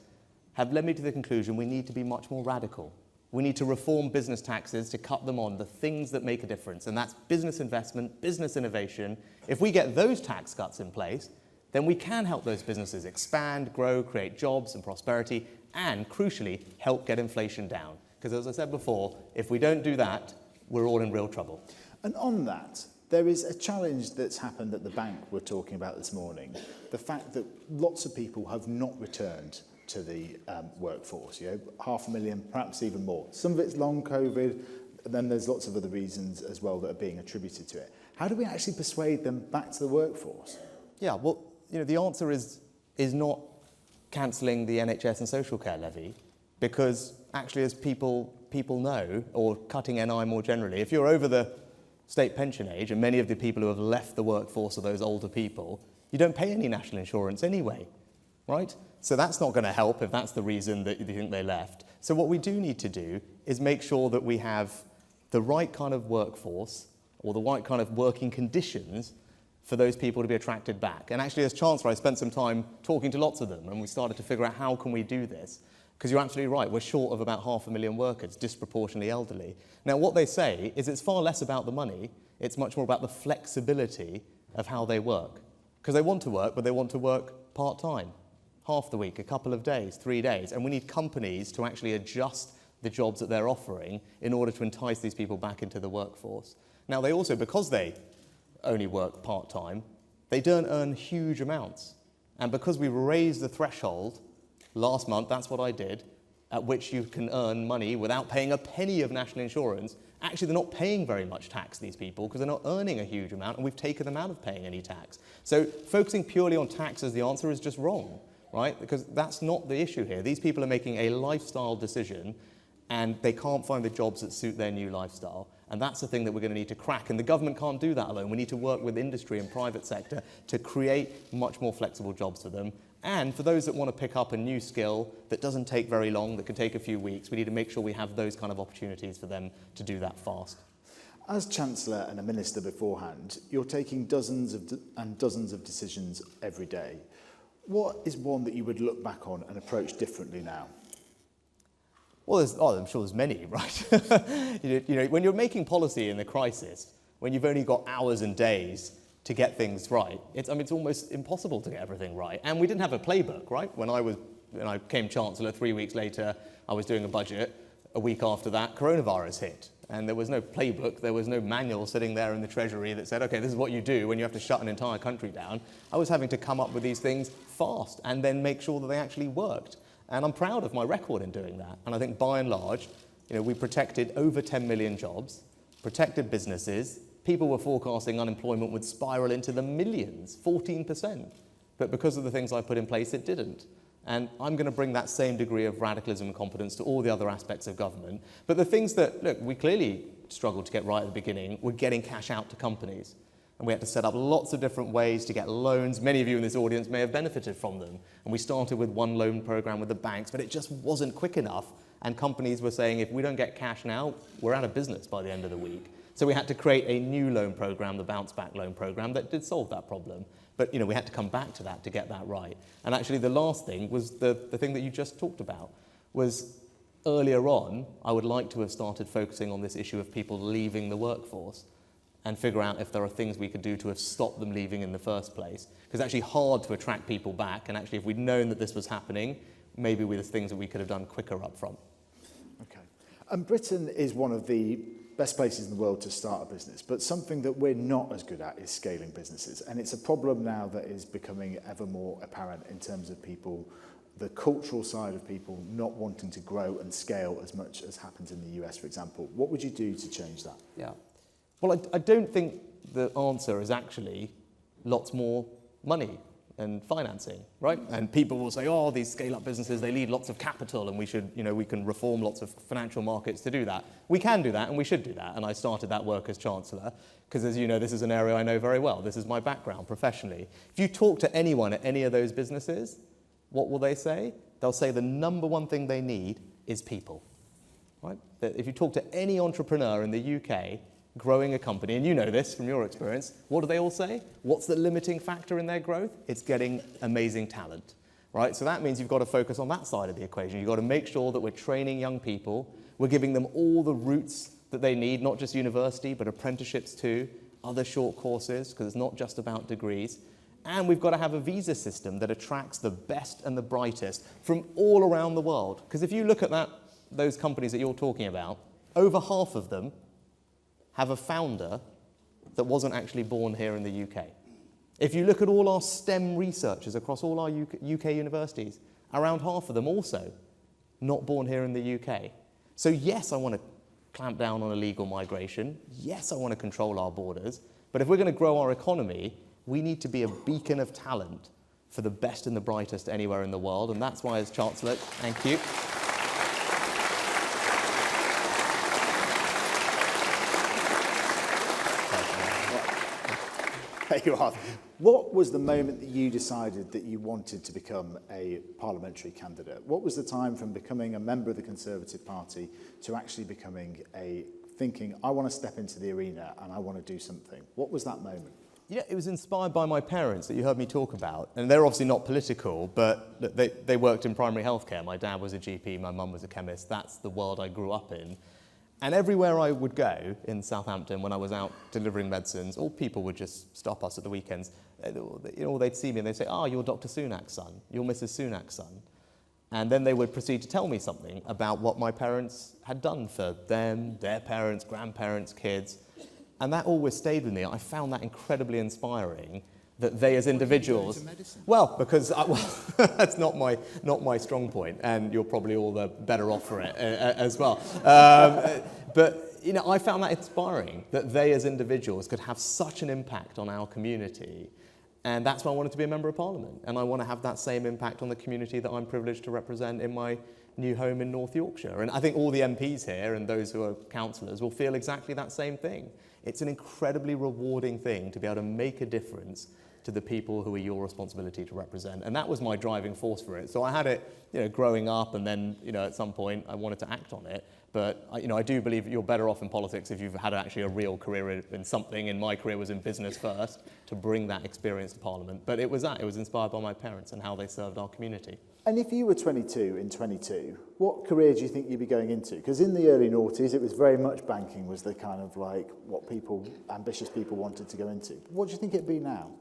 have led me to the conclusion we need to be much more radical. We need to reform business taxes to cut them on the things that make a difference, and that's business investment, business innovation. If we get those tax cuts in place, then we can help those businesses expand, grow, create jobs and prosperity, and crucially, help get inflation down. Because as I said before, if we don't do that, we're all in real trouble. And on that, there is a challenge that's happened at the bank we're talking about this morning. The fact that lots of people have not returned to the workforce, 500,000, perhaps even more. Some of it's long COVID, and then there's lots of other reasons as well that are being attributed to it. How do we actually persuade them back to the workforce? Yeah, well, the answer is not cancelling the NHS and social care levy, because actually, as people know, or cutting NI more generally, if you're over the state pension age, and many of the people who have left the workforce are those older people, you don't pay any national insurance anyway, right? So that's not going to help if that's the reason that you think they left. So what we do need to do is make sure that we have the right kind of workforce, or the right kind of working conditions for those people to be attracted back. And actually, as Chancellor, I spent some time talking to lots of them, and we started to figure out how can we do this. Because you're absolutely right, we're short of about 500,000 workers, disproportionately elderly. Now, what they say is it's far less about the money, it's much more about the flexibility of how they work. Because they want to work, but they want to work part-time, half the week, a couple of days, 3 days. And we need companies to actually adjust the jobs that they're offering in order to entice these people back into the workforce. Now, they also, because they only work part-time, they don't earn huge amounts. And because we raised the threshold last month, that's what I did, at which you can earn money without paying a penny of national insurance. Actually, they're not paying very much tax, these people, because they're not earning a huge amount, and we've taken them out of paying any tax. So focusing purely on tax as the answer is just wrong, right? Because that's not the issue here. These people are making a lifestyle decision, and they can't find the jobs that suit their new lifestyle. And that's the thing that we're going to need to crack. And the government can't do that alone. We need to work with industry and private sector to create much more flexible jobs for them. And for those that want to pick up a new skill that doesn't take very long, that can take a few weeks, we need to make sure we have those kind of opportunities for them to do that fast. As Chancellor and a Minister beforehand, you're taking dozens and dozens of decisions every day. What is one that you would look back on and approach differently now? Well, I'm sure there's many, right? When you're making policy in the crisis, when you've only got hours and days to get things right, it's almost impossible to get everything right. And we didn't have a playbook, right? When I became Chancellor, 3 weeks later, I was doing a budget. A week after that, coronavirus hit. And there was no playbook, there was no manual sitting there in the Treasury that said, okay, this is what you do when you have to shut an entire country down. I was having to come up with these things fast and then make sure that they actually worked. And I'm proud of my record in doing that. And I think by and large, we protected over 10 million jobs, protected businesses. People were forecasting unemployment would spiral into the millions, 14%. But because of the things I put in place, it didn't. And I'm going to bring that same degree of radicalism and competence to all the other aspects of government. But the things that, look, we clearly struggled to get right at the beginning were getting cash out to companies. And we had to set up lots of different ways to get loans. Many of you in this audience may have benefited from them. And we started with one loan program with the banks, but it just wasn't quick enough. And companies were saying, if we don't get cash now, we're out of business by the end of the week. So we had to create a new loan program, the Bounce Back loan program, that did solve that problem. But we had to come back to that to get that right. And actually the last thing was the thing that you just talked about, was earlier on, I would like to have started focusing on this issue of people leaving the workforce and figure out if there are things we could do to have stopped them leaving in the first place. Because it's actually hard to attract people back, and actually if we'd known that this was happening, maybe there's things that we could have done quicker up front. Okay. And Britain is one of the best places in the world to start a business, but something that we're not as good at is scaling businesses. And it's a problem now that is becoming ever more apparent in terms of people, the cultural side of people not wanting to grow and scale as much as happens in the US, for example. What would you do to change that? Yeah. Well, I don't think the answer is actually lots more money and financing, right? And people will say, oh, these scale-up businesses, they need lots of capital and we should, we can reform lots of financial markets to do that. We can do that and we should do that. And I started that work as Chancellor because, as you know, this is an area I know very well. This is my background professionally. If you talk to anyone at any of those businesses, what will they say? They'll say the number one thing they need is people, right? That if you talk to any entrepreneur in the UK growing a company, and you know this from your experience, what do they all say? What's the limiting factor in their growth? It's getting amazing talent, right? So that means you've got to focus on that side of the equation. You've got to make sure that we're training young people, we're giving them all the routes that they need, not just university, but apprenticeships too, other short courses, because it's not just about degrees. And we've got to have a visa system that attracts the best and the brightest from all around the world. Because if you look at those companies that you're talking about, over half of them have a founder that wasn't actually born here in the UK. If you look at all our STEM researchers across all our UK universities, around half of them also not born here in the UK. So yes, I want to clamp down on illegal migration. Yes, I want to control our borders. But if we're going to grow our economy, we need to be a beacon of talent for the best and the brightest anywhere in the world. And that's why, as Chancellor, thank you. There you are. What was the moment that you decided that you wanted to become a parliamentary candidate? What was the time from becoming a member of the Conservative Party to actually becoming thinking, I want to step into the arena and I want to do something? What was that moment? Yeah, it was inspired by my parents that you heard me talk about. And they're obviously not political, but they worked in primary healthcare. My dad was a GP, my mum was a chemist. That's the world I grew up in. And everywhere I would go in Southampton when I was out delivering medicines, all people would just stop us at the weekends. They'd see me and they'd say, you're Dr. Sunak's son, you're Mrs. Sunak's son. And then they would proceed to tell me something about what my parents had done for them, their parents, grandparents, kids. And that always stayed with me. I found that incredibly inspiring, that they as individuals... Well, because that's not my strong point, and you're probably all the better off for it as well. But I found that inspiring, that they as individuals could have such an impact on our community, and that's why I wanted to be a Member of Parliament, and I want to have that same impact on the community that I'm privileged to represent in my new home in North Yorkshire. And I think all the MPs here and those who are councillors will feel exactly that same thing. It's an incredibly rewarding thing to be able to make a difference to the people who are your responsibility to represent. And that was my driving force for it. So I had it, growing up, and then, at some point I wanted to act on it. But, I do believe you're better off in politics if you've had actually a real career in something. And my career was in business first, to bring that experience to Parliament. But it was inspired by my parents and how they served our community. And if you were 22, what career do you think you'd be going into? Because in the early noughties, it was very much banking was the kind of like what ambitious people wanted to go into. What do you think it'd be now?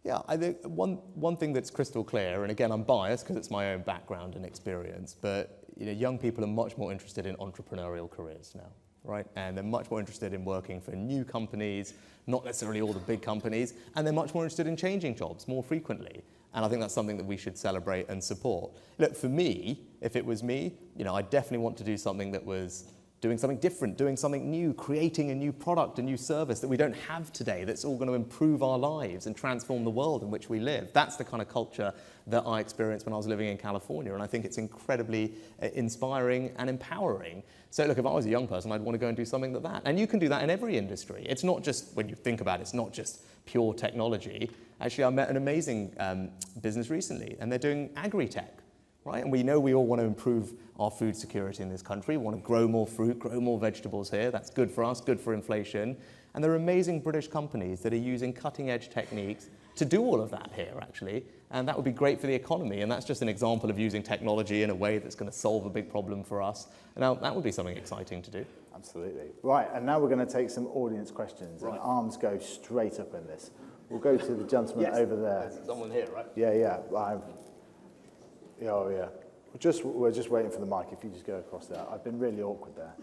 Yeah, I think one thing that's crystal clear, and again, I'm biased because it's my own background and experience, but young people are much more interested in entrepreneurial careers now, right? And they're much more interested in working for new companies, not necessarily all the big companies, and they're much more interested in changing jobs more frequently. And I think that's something that we should celebrate and support. Look, for me, if it was me, I definitely want to do something that was doing something different, doing something new, creating a new product, a new service that we don't have today, that's all going to improve our lives and transform the world in which we live. That's the kind of culture that I experienced when I was living in California, and I think it's incredibly inspiring and empowering. So look, if I was a young person, I'd want to go and do something like that. And you can do that in every industry. It's not just, when you think about it, it's not just pure technology. Actually, I met an amazing business recently, and they're doing agri-tech. Right? And we know we all want to improve our food security in this country. We want to grow more fruit, grow more vegetables here. That's good for us, good for inflation. And there are amazing British companies that are using cutting-edge techniques to do all of that here, actually. And that would be great for the economy. And that's just an example of using technology in a way that's going to solve a big problem for us. Now, that would be something exciting to do. Absolutely. Right, and now we're going to take some audience questions. Right. And arms go straight up in this. We'll go to the gentleman over there. There's someone here, right? Yeah. Oh, yeah. We're just waiting for the mic. If you just go across there. I've been really awkward there.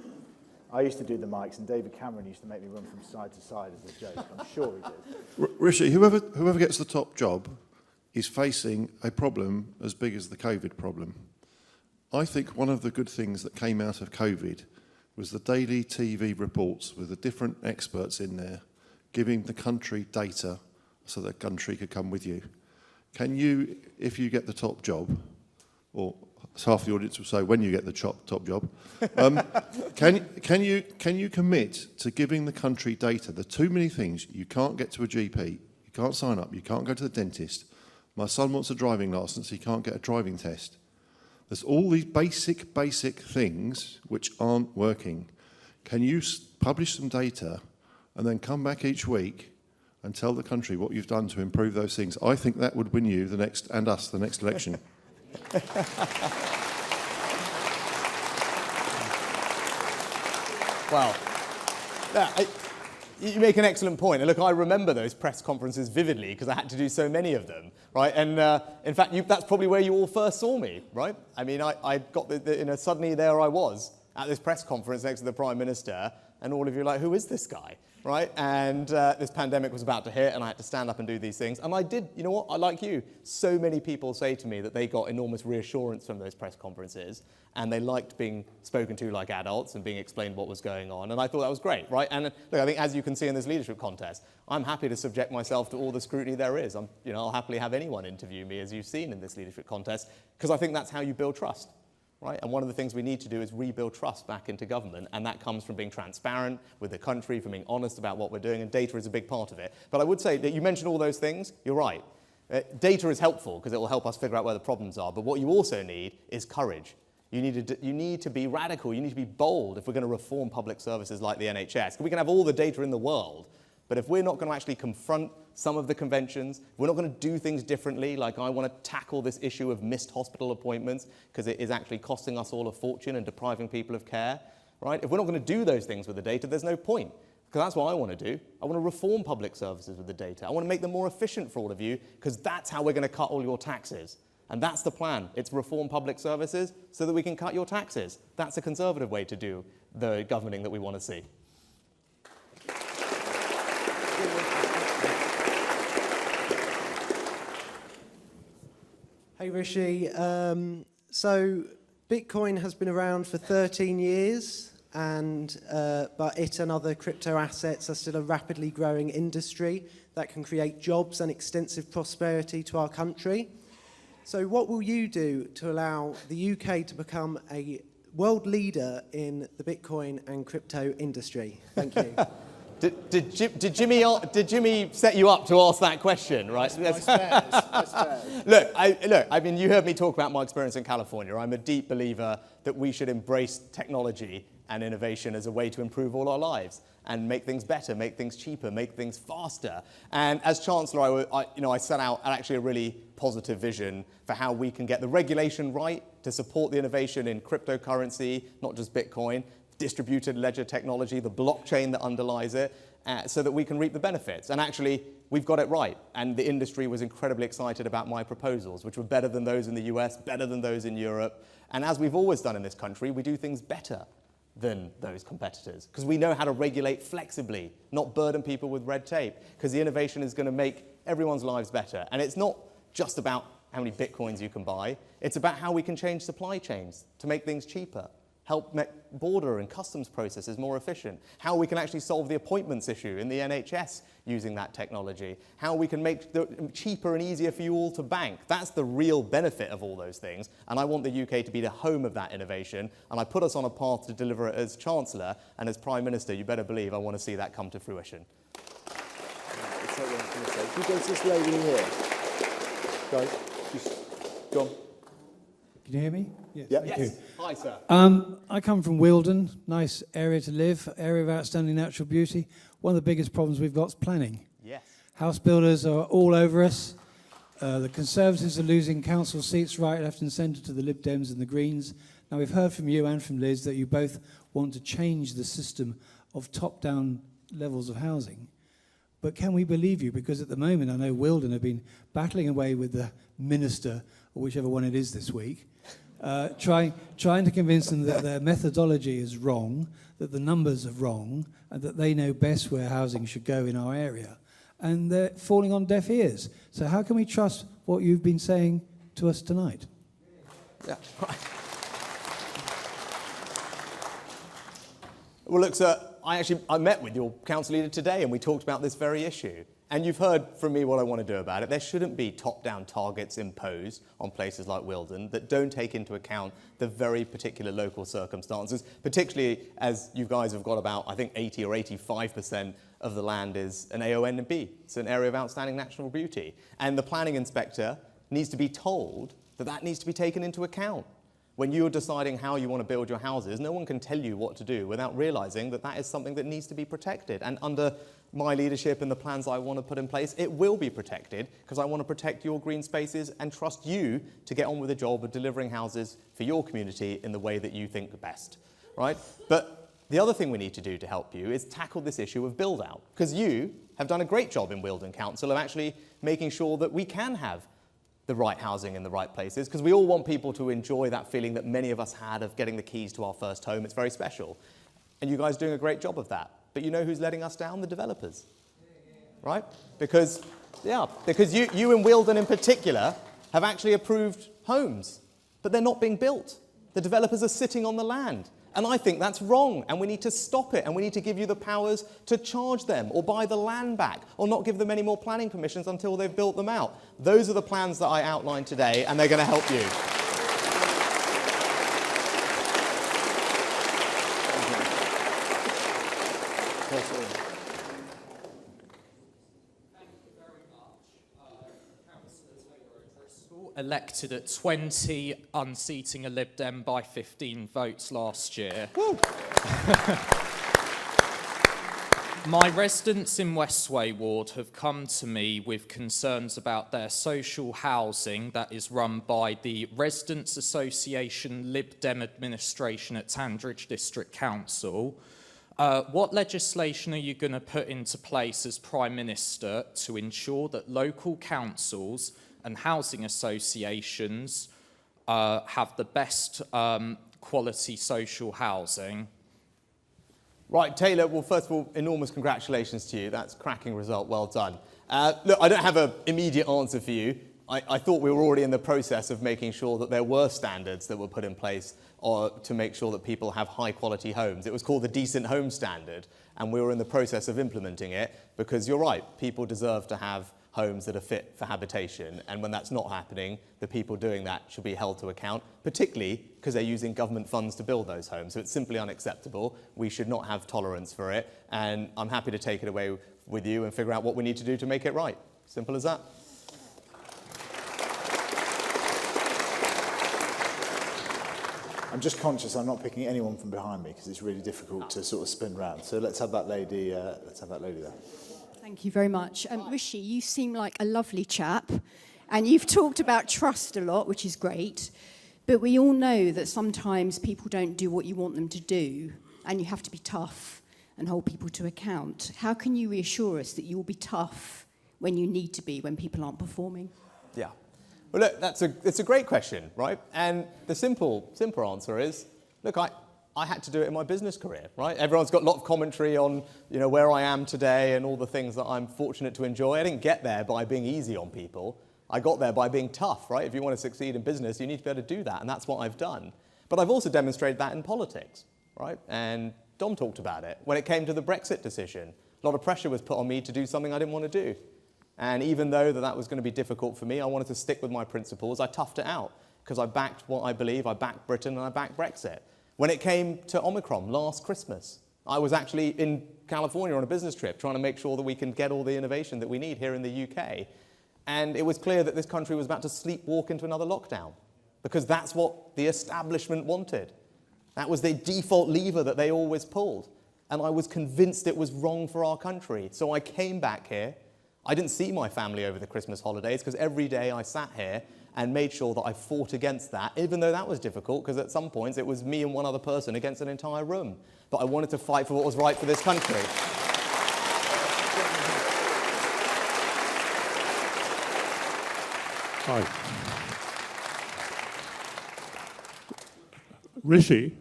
I used to do the mics, and David Cameron used to make me run from side to side as a joke. I'm sure he did. Rishi, whoever gets the top job is facing a problem as big as the COVID problem. I think one of the good things that came out of COVID was the daily TV reports with the different experts in there giving the country data so the country could come with you. Can you, if you get the top job, or half the audience will say when you get the top job, can you commit to giving the country data? There are too many things. You can't get to a GP, you can't sign up, you can't go to the dentist. My son wants a driving licence, he can't get a driving test. There's all these basic things which aren't working. Can you publish some data and then come back each week and tell the country what you've done to improve those things? I think that would win you the next election. Well, you make an excellent point. And look, I remember those press conferences vividly because I had to do so many of them, right? And in fact, that's probably where you all first saw me, right? I mean, I got suddenly there I was at this press conference next to the Prime Minister, and all of you are like, who is this guy, right? And this pandemic was about to hit, and I had to stand up and do these things. And I did, you know what, I like you. So many people say to me that they got enormous reassurance from those press conferences, and they liked being spoken to like adults and being explained what was going on. And I thought that was great, right? And look, I think as you can see in this leadership contest, I'm happy to subject myself to all the scrutiny there is. I'll happily have anyone interview me, as you've seen in this leadership contest, because I think that's how you build trust. Right? And one of the things we need to do is rebuild trust back into government, and that comes from being transparent with the country, from being honest about what we're doing, and data is a big part of it. But I would say that you mentioned all those things, you're right. Data is helpful because it will help us figure out where the problems are, but what you also need is courage. You need to be radical, you need to be bold if we're going to reform public services like the NHS. We can have all the data in the world, but if we're not going to actually confront some of the conventions, we're not going to do things differently, like I want to tackle this issue of missed hospital appointments because it is actually costing us all a fortune and depriving people of care, right? If we're not going to do those things with the data, there's no point, because that's what I want to do. I want to reform public services with the data. I want to make them more efficient for all of you, because that's how we're going to cut all your taxes. And that's the plan. It's reform public services so that we can cut your taxes. That's a Conservative way to do the governing that we want to see. Hey Rishi, so Bitcoin has been around for 13 years, but it and other crypto assets are still a rapidly growing industry that can create jobs and extensive prosperity to our country. So what will you do to allow the UK to become a world leader in the Bitcoin and crypto industry? Thank you. Did Jimmy set you up to ask that question, right? Look, I mean, you heard me talk about my experience in California. I'm a deep believer that we should embrace technology and innovation as a way to improve all our lives and make things better, make things cheaper, make things faster. And as Chancellor, I set out actually a really positive vision for how we can get the regulation right to support the innovation in cryptocurrency, not just Bitcoin, distributed ledger technology, the blockchain that underlies it, so that we can reap the benefits. And actually, we've got it right. And the industry was incredibly excited about my proposals, which were better than those in the US, better than those in Europe. And as we've always done in this country, we do things better than those competitors, because we know how to regulate flexibly, not burden people with red tape, because the innovation is going to make everyone's lives better. And it's not just about how many Bitcoins you can buy, it's about how we can change supply chains to make things cheaper, help make border and customs processes more efficient, how we can actually solve the appointments issue in the NHS using that technology, how we can make it cheaper and easier for you all to bank. That's the real benefit of all those things, and I want the UK to be the home of that innovation, and I put us on a path to deliver it as Chancellor, and as Prime Minister, you better believe I want to see that come to fruition. Who goes this lady here? Guys, just go on. Can you hear me? Yes. Thank you. Hi, sir. I come from Wealdon, nice area to live, area of outstanding natural beauty. One of the biggest problems we've got is planning. Yes. House builders are all over us. The Conservatives are losing council seats right, left and centre to the Lib Dems and the Greens. Now, we've heard from you and from Liz that you both want to change the system of top-down levels of housing. But can we believe you? Because at the moment, I know Wealdon have been battling away with the minister, or whichever one it is this week, trying to convince them that their methodology is wrong, that the numbers are wrong, and that they know best where housing should go in our area. And they're falling on deaf ears. So how can we trust what you've been saying to us tonight? Yeah. Well, look, sir, I met with your council leader today and we talked about this very issue. And you've heard from me what I want to do about it. There shouldn't be top-down targets imposed on places like Wealdon that don't take into account the very particular local circumstances, particularly as you guys have got about, I think, 80 or 85% of the land is an AONB. It's an area of outstanding national beauty. And the planning inspector needs to be told that that needs to be taken into account. When you're deciding how you want to build your houses, no one can tell you what to do without realising that that is something that needs to be protected. And under my leadership and the plans I want to put in place, it will be protected because I want to protect your green spaces and trust you to get on with the job of delivering houses for your community in the way that you think best, right? But the other thing we need to do to help you is tackle this issue of build-out, because you have done a great job in Wealdon Council of actually making sure that we can have the right housing in the right places, because we all want people to enjoy that feeling that many of us had of getting the keys to our first home. It's very special. And you guys are doing a great job of that. But you know who's letting us down? The developers, right? Because you in Wealdon in particular have actually approved homes, but they're not being built. The developers are sitting on the land. And I think that's wrong, and we need to stop it, and we need to give you the powers to charge them or buy the land back or not give them any more planning permissions until they've built them out. Those are the plans that I outlined today, and they're going to help you. Elected at 20, unseating a Lib Dem by 15 votes last year. My residents in Westway Ward have come to me with concerns about their social housing that is run by the Residents Association Lib Dem administration at Tandridge District Council. What legislation are you going to put into place as Prime Minister to ensure that local councils and housing associations have the best quality social housing? Right, Taylor, well, first of all, enormous congratulations to you. That's a cracking result, well done. Look, I don't have an immediate answer for you. I thought we were already in the process of making sure that there were standards that were put in place to make sure that people have high-quality homes. It was called the Decent Home Standard, and we were in the process of implementing it because you're right, people deserve to have homes that are fit for habitation, and when that's not happening, the people doing that should be held to account, particularly because they're using government funds to build those homes. So it's simply unacceptable. We should not have tolerance for it, and I'm happy to take it away with you and figure out what we need to do to make it right. Simple as that. I'm just conscious I'm not picking anyone from behind me because it's really difficult to sort of spin round. So let's have that lady there. Thank you very much. Rishi, you seem like a lovely chap, and you've talked about trust a lot, which is great, but we all know that sometimes people don't do what you want them to do, and you have to be tough and hold people to account. How can you reassure us that you will be tough when you need to be, when people aren't performing? Yeah. Well, look, it's a great question, right? And the simple answer is, look, I had to do it in my business career, right? Everyone's got a lot of commentary on, where I am today and all the things that I'm fortunate to enjoy. I didn't get there by being easy on people. I got there by being tough, right? If you want to succeed in business, you need to be able to do that, and that's what I've done. But I've also demonstrated that in politics, right? And Dom talked about it. When it came to the Brexit decision, a lot of pressure was put on me to do something I didn't want to do. And even though that was going to be difficult for me, I wanted to stick with my principles. I toughed it out because I backed what I believe. I backed Britain and I backed Brexit. When it came to Omicron last Christmas, I was actually in California on a business trip trying to make sure that we can get all the innovation that we need here in the UK. And it was clear that this country was about to sleepwalk into another lockdown because that's what the establishment wanted. That was the default lever that they always pulled. And I was convinced it was wrong for our country. So I came back here. I didn't see my family over the Christmas holidays because every day I sat here and made sure that I fought against that, even though that was difficult, because at some points it was me and one other person against an entire room. But I wanted to fight for what was right for this country. Hi. Rishi,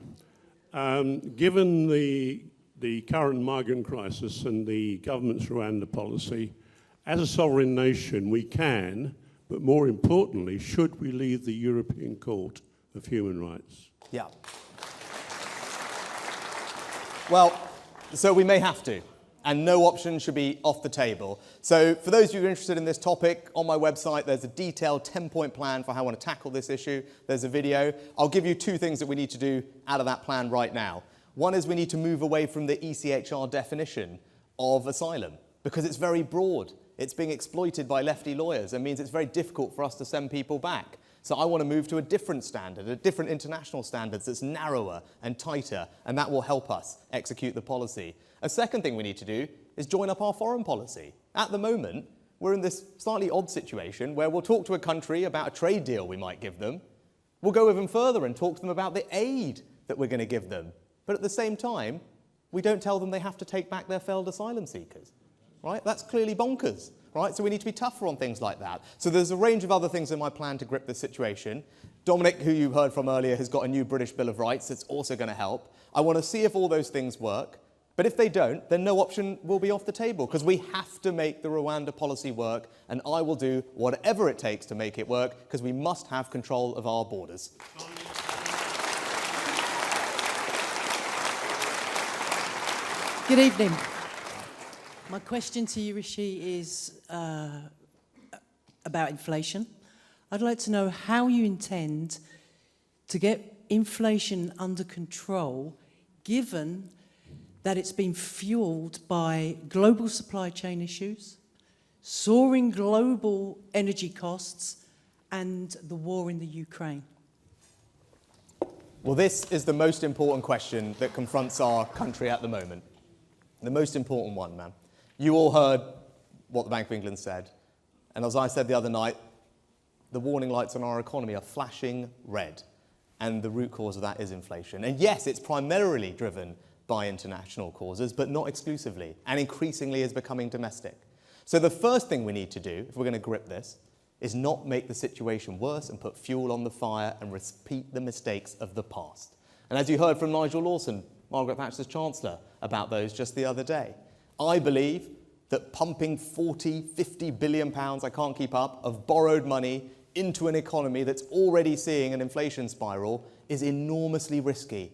given the current migrant crisis and the government's Rwanda policy, as a sovereign nation, we can, but more importantly, should we leave the European Court of Human Rights? Yeah. Well, so we may have to, and no option should be off the table. So for those of you who are interested in this topic, on my website there's a detailed 10-point plan for how I want to tackle this issue. There's a video. I'll give you 2 things that we need to do out of that plan right now. One is we need to move away from the ECHR definition of asylum, because it's very broad. It's being exploited by lefty lawyers. It means it's very difficult for us to send people back. So I want to move to a different standard, a different international standards that's narrower and tighter, and that will help us execute the policy. A second thing we need to do is join up our foreign policy. At the moment, we're in this slightly odd situation where we'll talk to a country about a trade deal we might give them. We'll go even further and talk to them about the aid that we're going to give them. But at the same time, we don't tell them they have to take back their failed asylum seekers. Right? That's clearly bonkers. Right? So we need to be tougher on things like that. So there's a range of other things in my plan to grip this situation. Dominic, who you heard from earlier, has got a new British Bill of Rights that's also going to help. I want to see if all those things work. But if they don't, then no option will be off the table, because we have to make the Rwanda policy work, and I will do whatever it takes to make it work, because we must have control of our borders. Good evening. My question to you, Rishi, is about inflation. I'd like to know how you intend to get inflation under control, given that it's been fueled by global supply chain issues, soaring global energy costs, and the war in the Ukraine. Well, this is the most important question that confronts our country at the moment. The most important one, man. You all heard what the Bank of England said. And as I said the other night, the warning lights on our economy are flashing red. And the root cause of that is inflation. And yes, it's primarily driven by international causes, but not exclusively, and increasingly is becoming domestic. So the first thing we need to do, if we're going to grip this, is not make the situation worse and put fuel on the fire and repeat the mistakes of the past. And as you heard from Nigel Lawson, Margaret Thatcher's Chancellor, about those just the other day, I believe that pumping 40, 50 billion pounds, I can't keep up, of borrowed money into an economy that's already seeing an inflation spiral is enormously risky.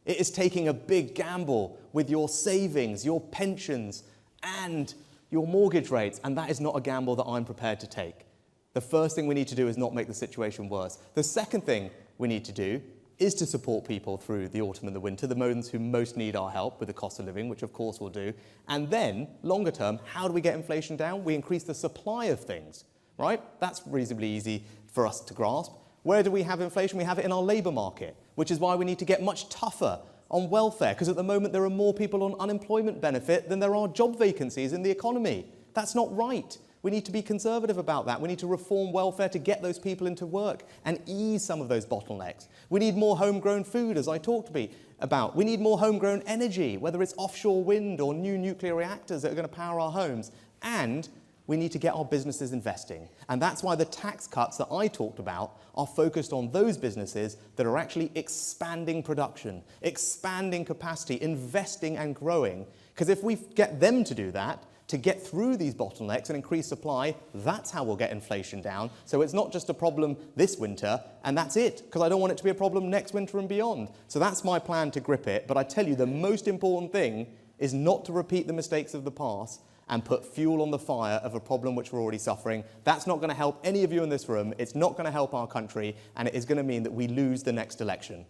It is taking a big gamble with your savings, your pensions, and your mortgage rates, and that is not a gamble that I'm prepared to take. The first thing we need to do is not make the situation worse. The second thing we need to do is to support people through the autumn and the winter, the ones who most need our help with the cost of living, which of course we'll do. And then, longer term, how do we get inflation down? We increase the supply of things, right? That's reasonably easy for us to grasp. Where do we have inflation? We have it in our labour market, which is why we need to get much tougher on welfare, because at the moment there are more people on unemployment benefit than there are job vacancies in the economy. That's not right. We need to be conservative about that. We need to reform welfare to get those people into work and ease some of those bottlenecks. We need more homegrown food, as I talked about. We need more homegrown energy, whether it's offshore wind or new nuclear reactors that are going to power our homes. And we need to get our businesses investing. And that's why the tax cuts that I talked about are focused on those businesses that are actually expanding production, expanding capacity, investing and growing. Because if we get them to do that, to get through these bottlenecks and increase supply, that's how we'll get inflation down. So it's not just a problem this winter, and that's it, because I don't want it to be a problem next winter and beyond. So that's my plan to grip it. But I tell you, the most important thing is not to repeat the mistakes of the past and put fuel on the fire of a problem which we're already suffering. That's not going to help any of you in this room. It's not going to help our country, and it is going to mean that we lose the next election.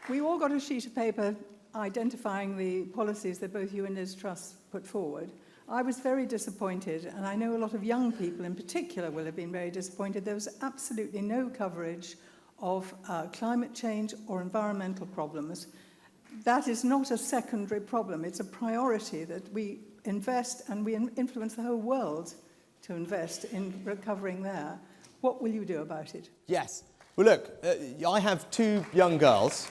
We all got a sheet of paper identifying the policies that both you and Liz Truss put forward. I was very disappointed, and I know a lot of young people in particular will have been very disappointed. There was absolutely no coverage of climate change or environmental problems. That is not a secondary problem. It's a priority that we invest, and we influence the whole world to invest in recovering there. What will you do about it? Yes. Well, look, I have 2 young girls.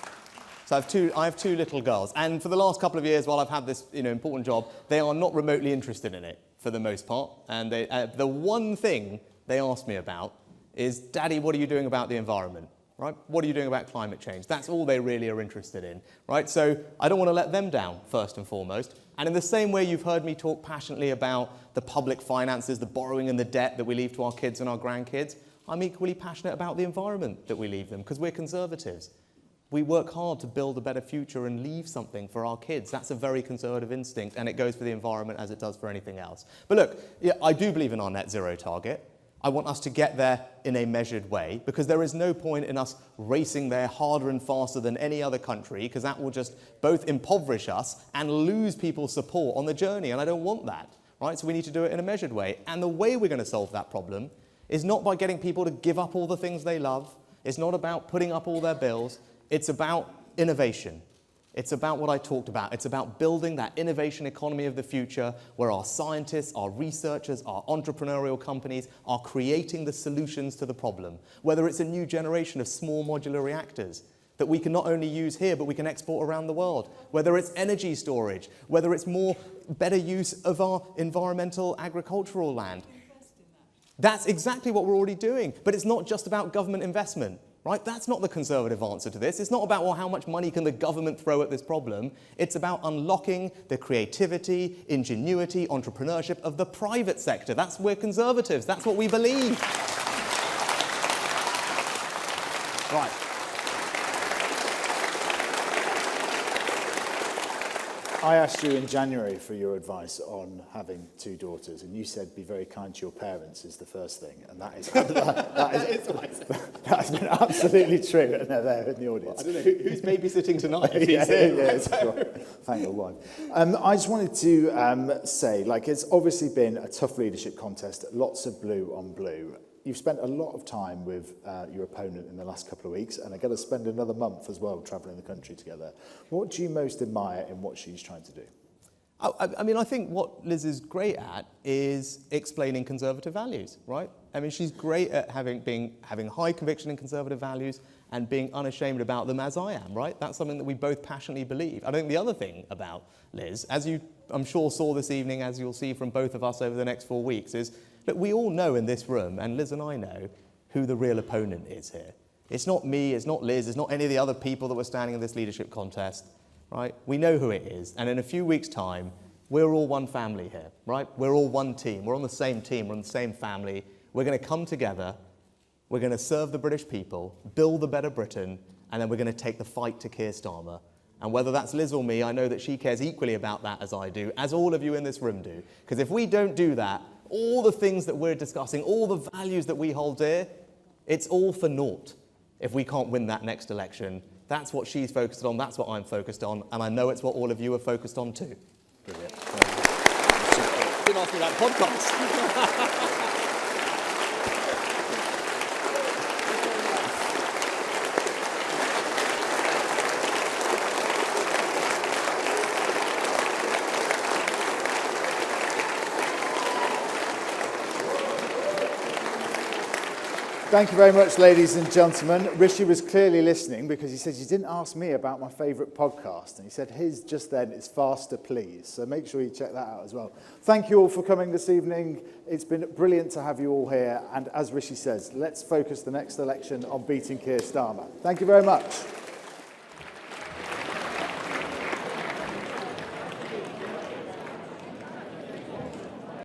So I have two little girls. And for the last couple of years, while I've had this important job, they are not remotely interested in it, for the most part. And the one thing they ask me about is, Daddy, what are you doing about the environment? Right? What are you doing about climate change? That's all they really are interested in. Right? So I don't want to let them down, first and foremost. And in the same way you've heard me talk passionately about the public finances, the borrowing and the debt that we leave to our kids and our grandkids, I'm equally passionate about the environment that we leave them, because we're Conservatives. We work hard to build a better future and leave something for our kids. That's a very Conservative instinct, and it goes for the environment as it does for anything else. But look, yeah, I do believe in our net zero target. I want us to get there in a measured way, because there is no point in us racing there harder and faster than any other country, because that will just both impoverish us and lose people's support on the journey, and I don't want that, right? So we need to do it in a measured way. And the way we're going to solve that problem is not by getting people to give up all the things they love. It's not about putting up all their bills. It's about innovation. It's about what I talked about. It's about building that innovation economy of the future where our scientists, our researchers, our entrepreneurial companies are creating the solutions to the problem. Whether it's a new generation of small modular reactors that we can not only use here, but we can export around the world. Whether it's energy storage, whether it's better use of our environmental agricultural land. That's exactly what we're already doing. But it's not just about government investment. Right? That's not the Conservative answer to this. It's not about, well, how much money can the government throw at this problem. It's about unlocking the creativity, ingenuity, entrepreneurship of the private sector. We're Conservatives. That's what we believe. Right. I asked you in January for your advice on having two daughters, and you said be very kind to your parents is the first thing, and that has been absolutely true, and they're there in the audience. I don't know who's babysitting tonight. Thank your wife. I just wanted to say, it's obviously been a tough leadership contest, lots of blue on blue. You've spent a lot of time with your opponent in the last couple of weeks, and are going to spend another month as well travelling the country together. What do you most admire in what she's trying to do? I mean, I think what Liz is great at is explaining Conservative values, right? I mean, she's great at having high conviction in Conservative values and being unashamed about them, as I am, right? That's something that we both passionately believe. I think the other thing about Liz, as you, I'm sure, saw this evening, as you'll see from both of us over the next 4 weeks, is that we all know in this room, and Liz and I know, who the real opponent is here. It's not me, it's not Liz, it's not any of the other people that were standing in this leadership contest, right? We know who it is, and in a few weeks' time, we're all one family here, right? We're all one team. We're on the same team, we're on the same family. We're going to come together, we're going to serve the British people, build a better Britain, and then we're going to take the fight to Keir Starmer. And whether that's Liz or me, I know that she cares equally about that as I do, as all of you in this room do. Because if we don't do that, all the things that we're discussing, all the values that we hold dear, it's all for naught if we can't win that next election. That's what she's focused on, that's what I'm focused on, and I know it's what all of you are focused on too. Brilliant. Didn't ask me that podcast. Thank you very much, ladies and gentlemen. Rishi was clearly listening because he said, you didn't ask me about my favourite podcast. And he said his just then is Faster Please. So make sure you check that out as well. Thank you all for coming this evening. It's been brilliant to have you all here. And as Rishi says, let's focus the next election on beating Keir Starmer. Thank you very much.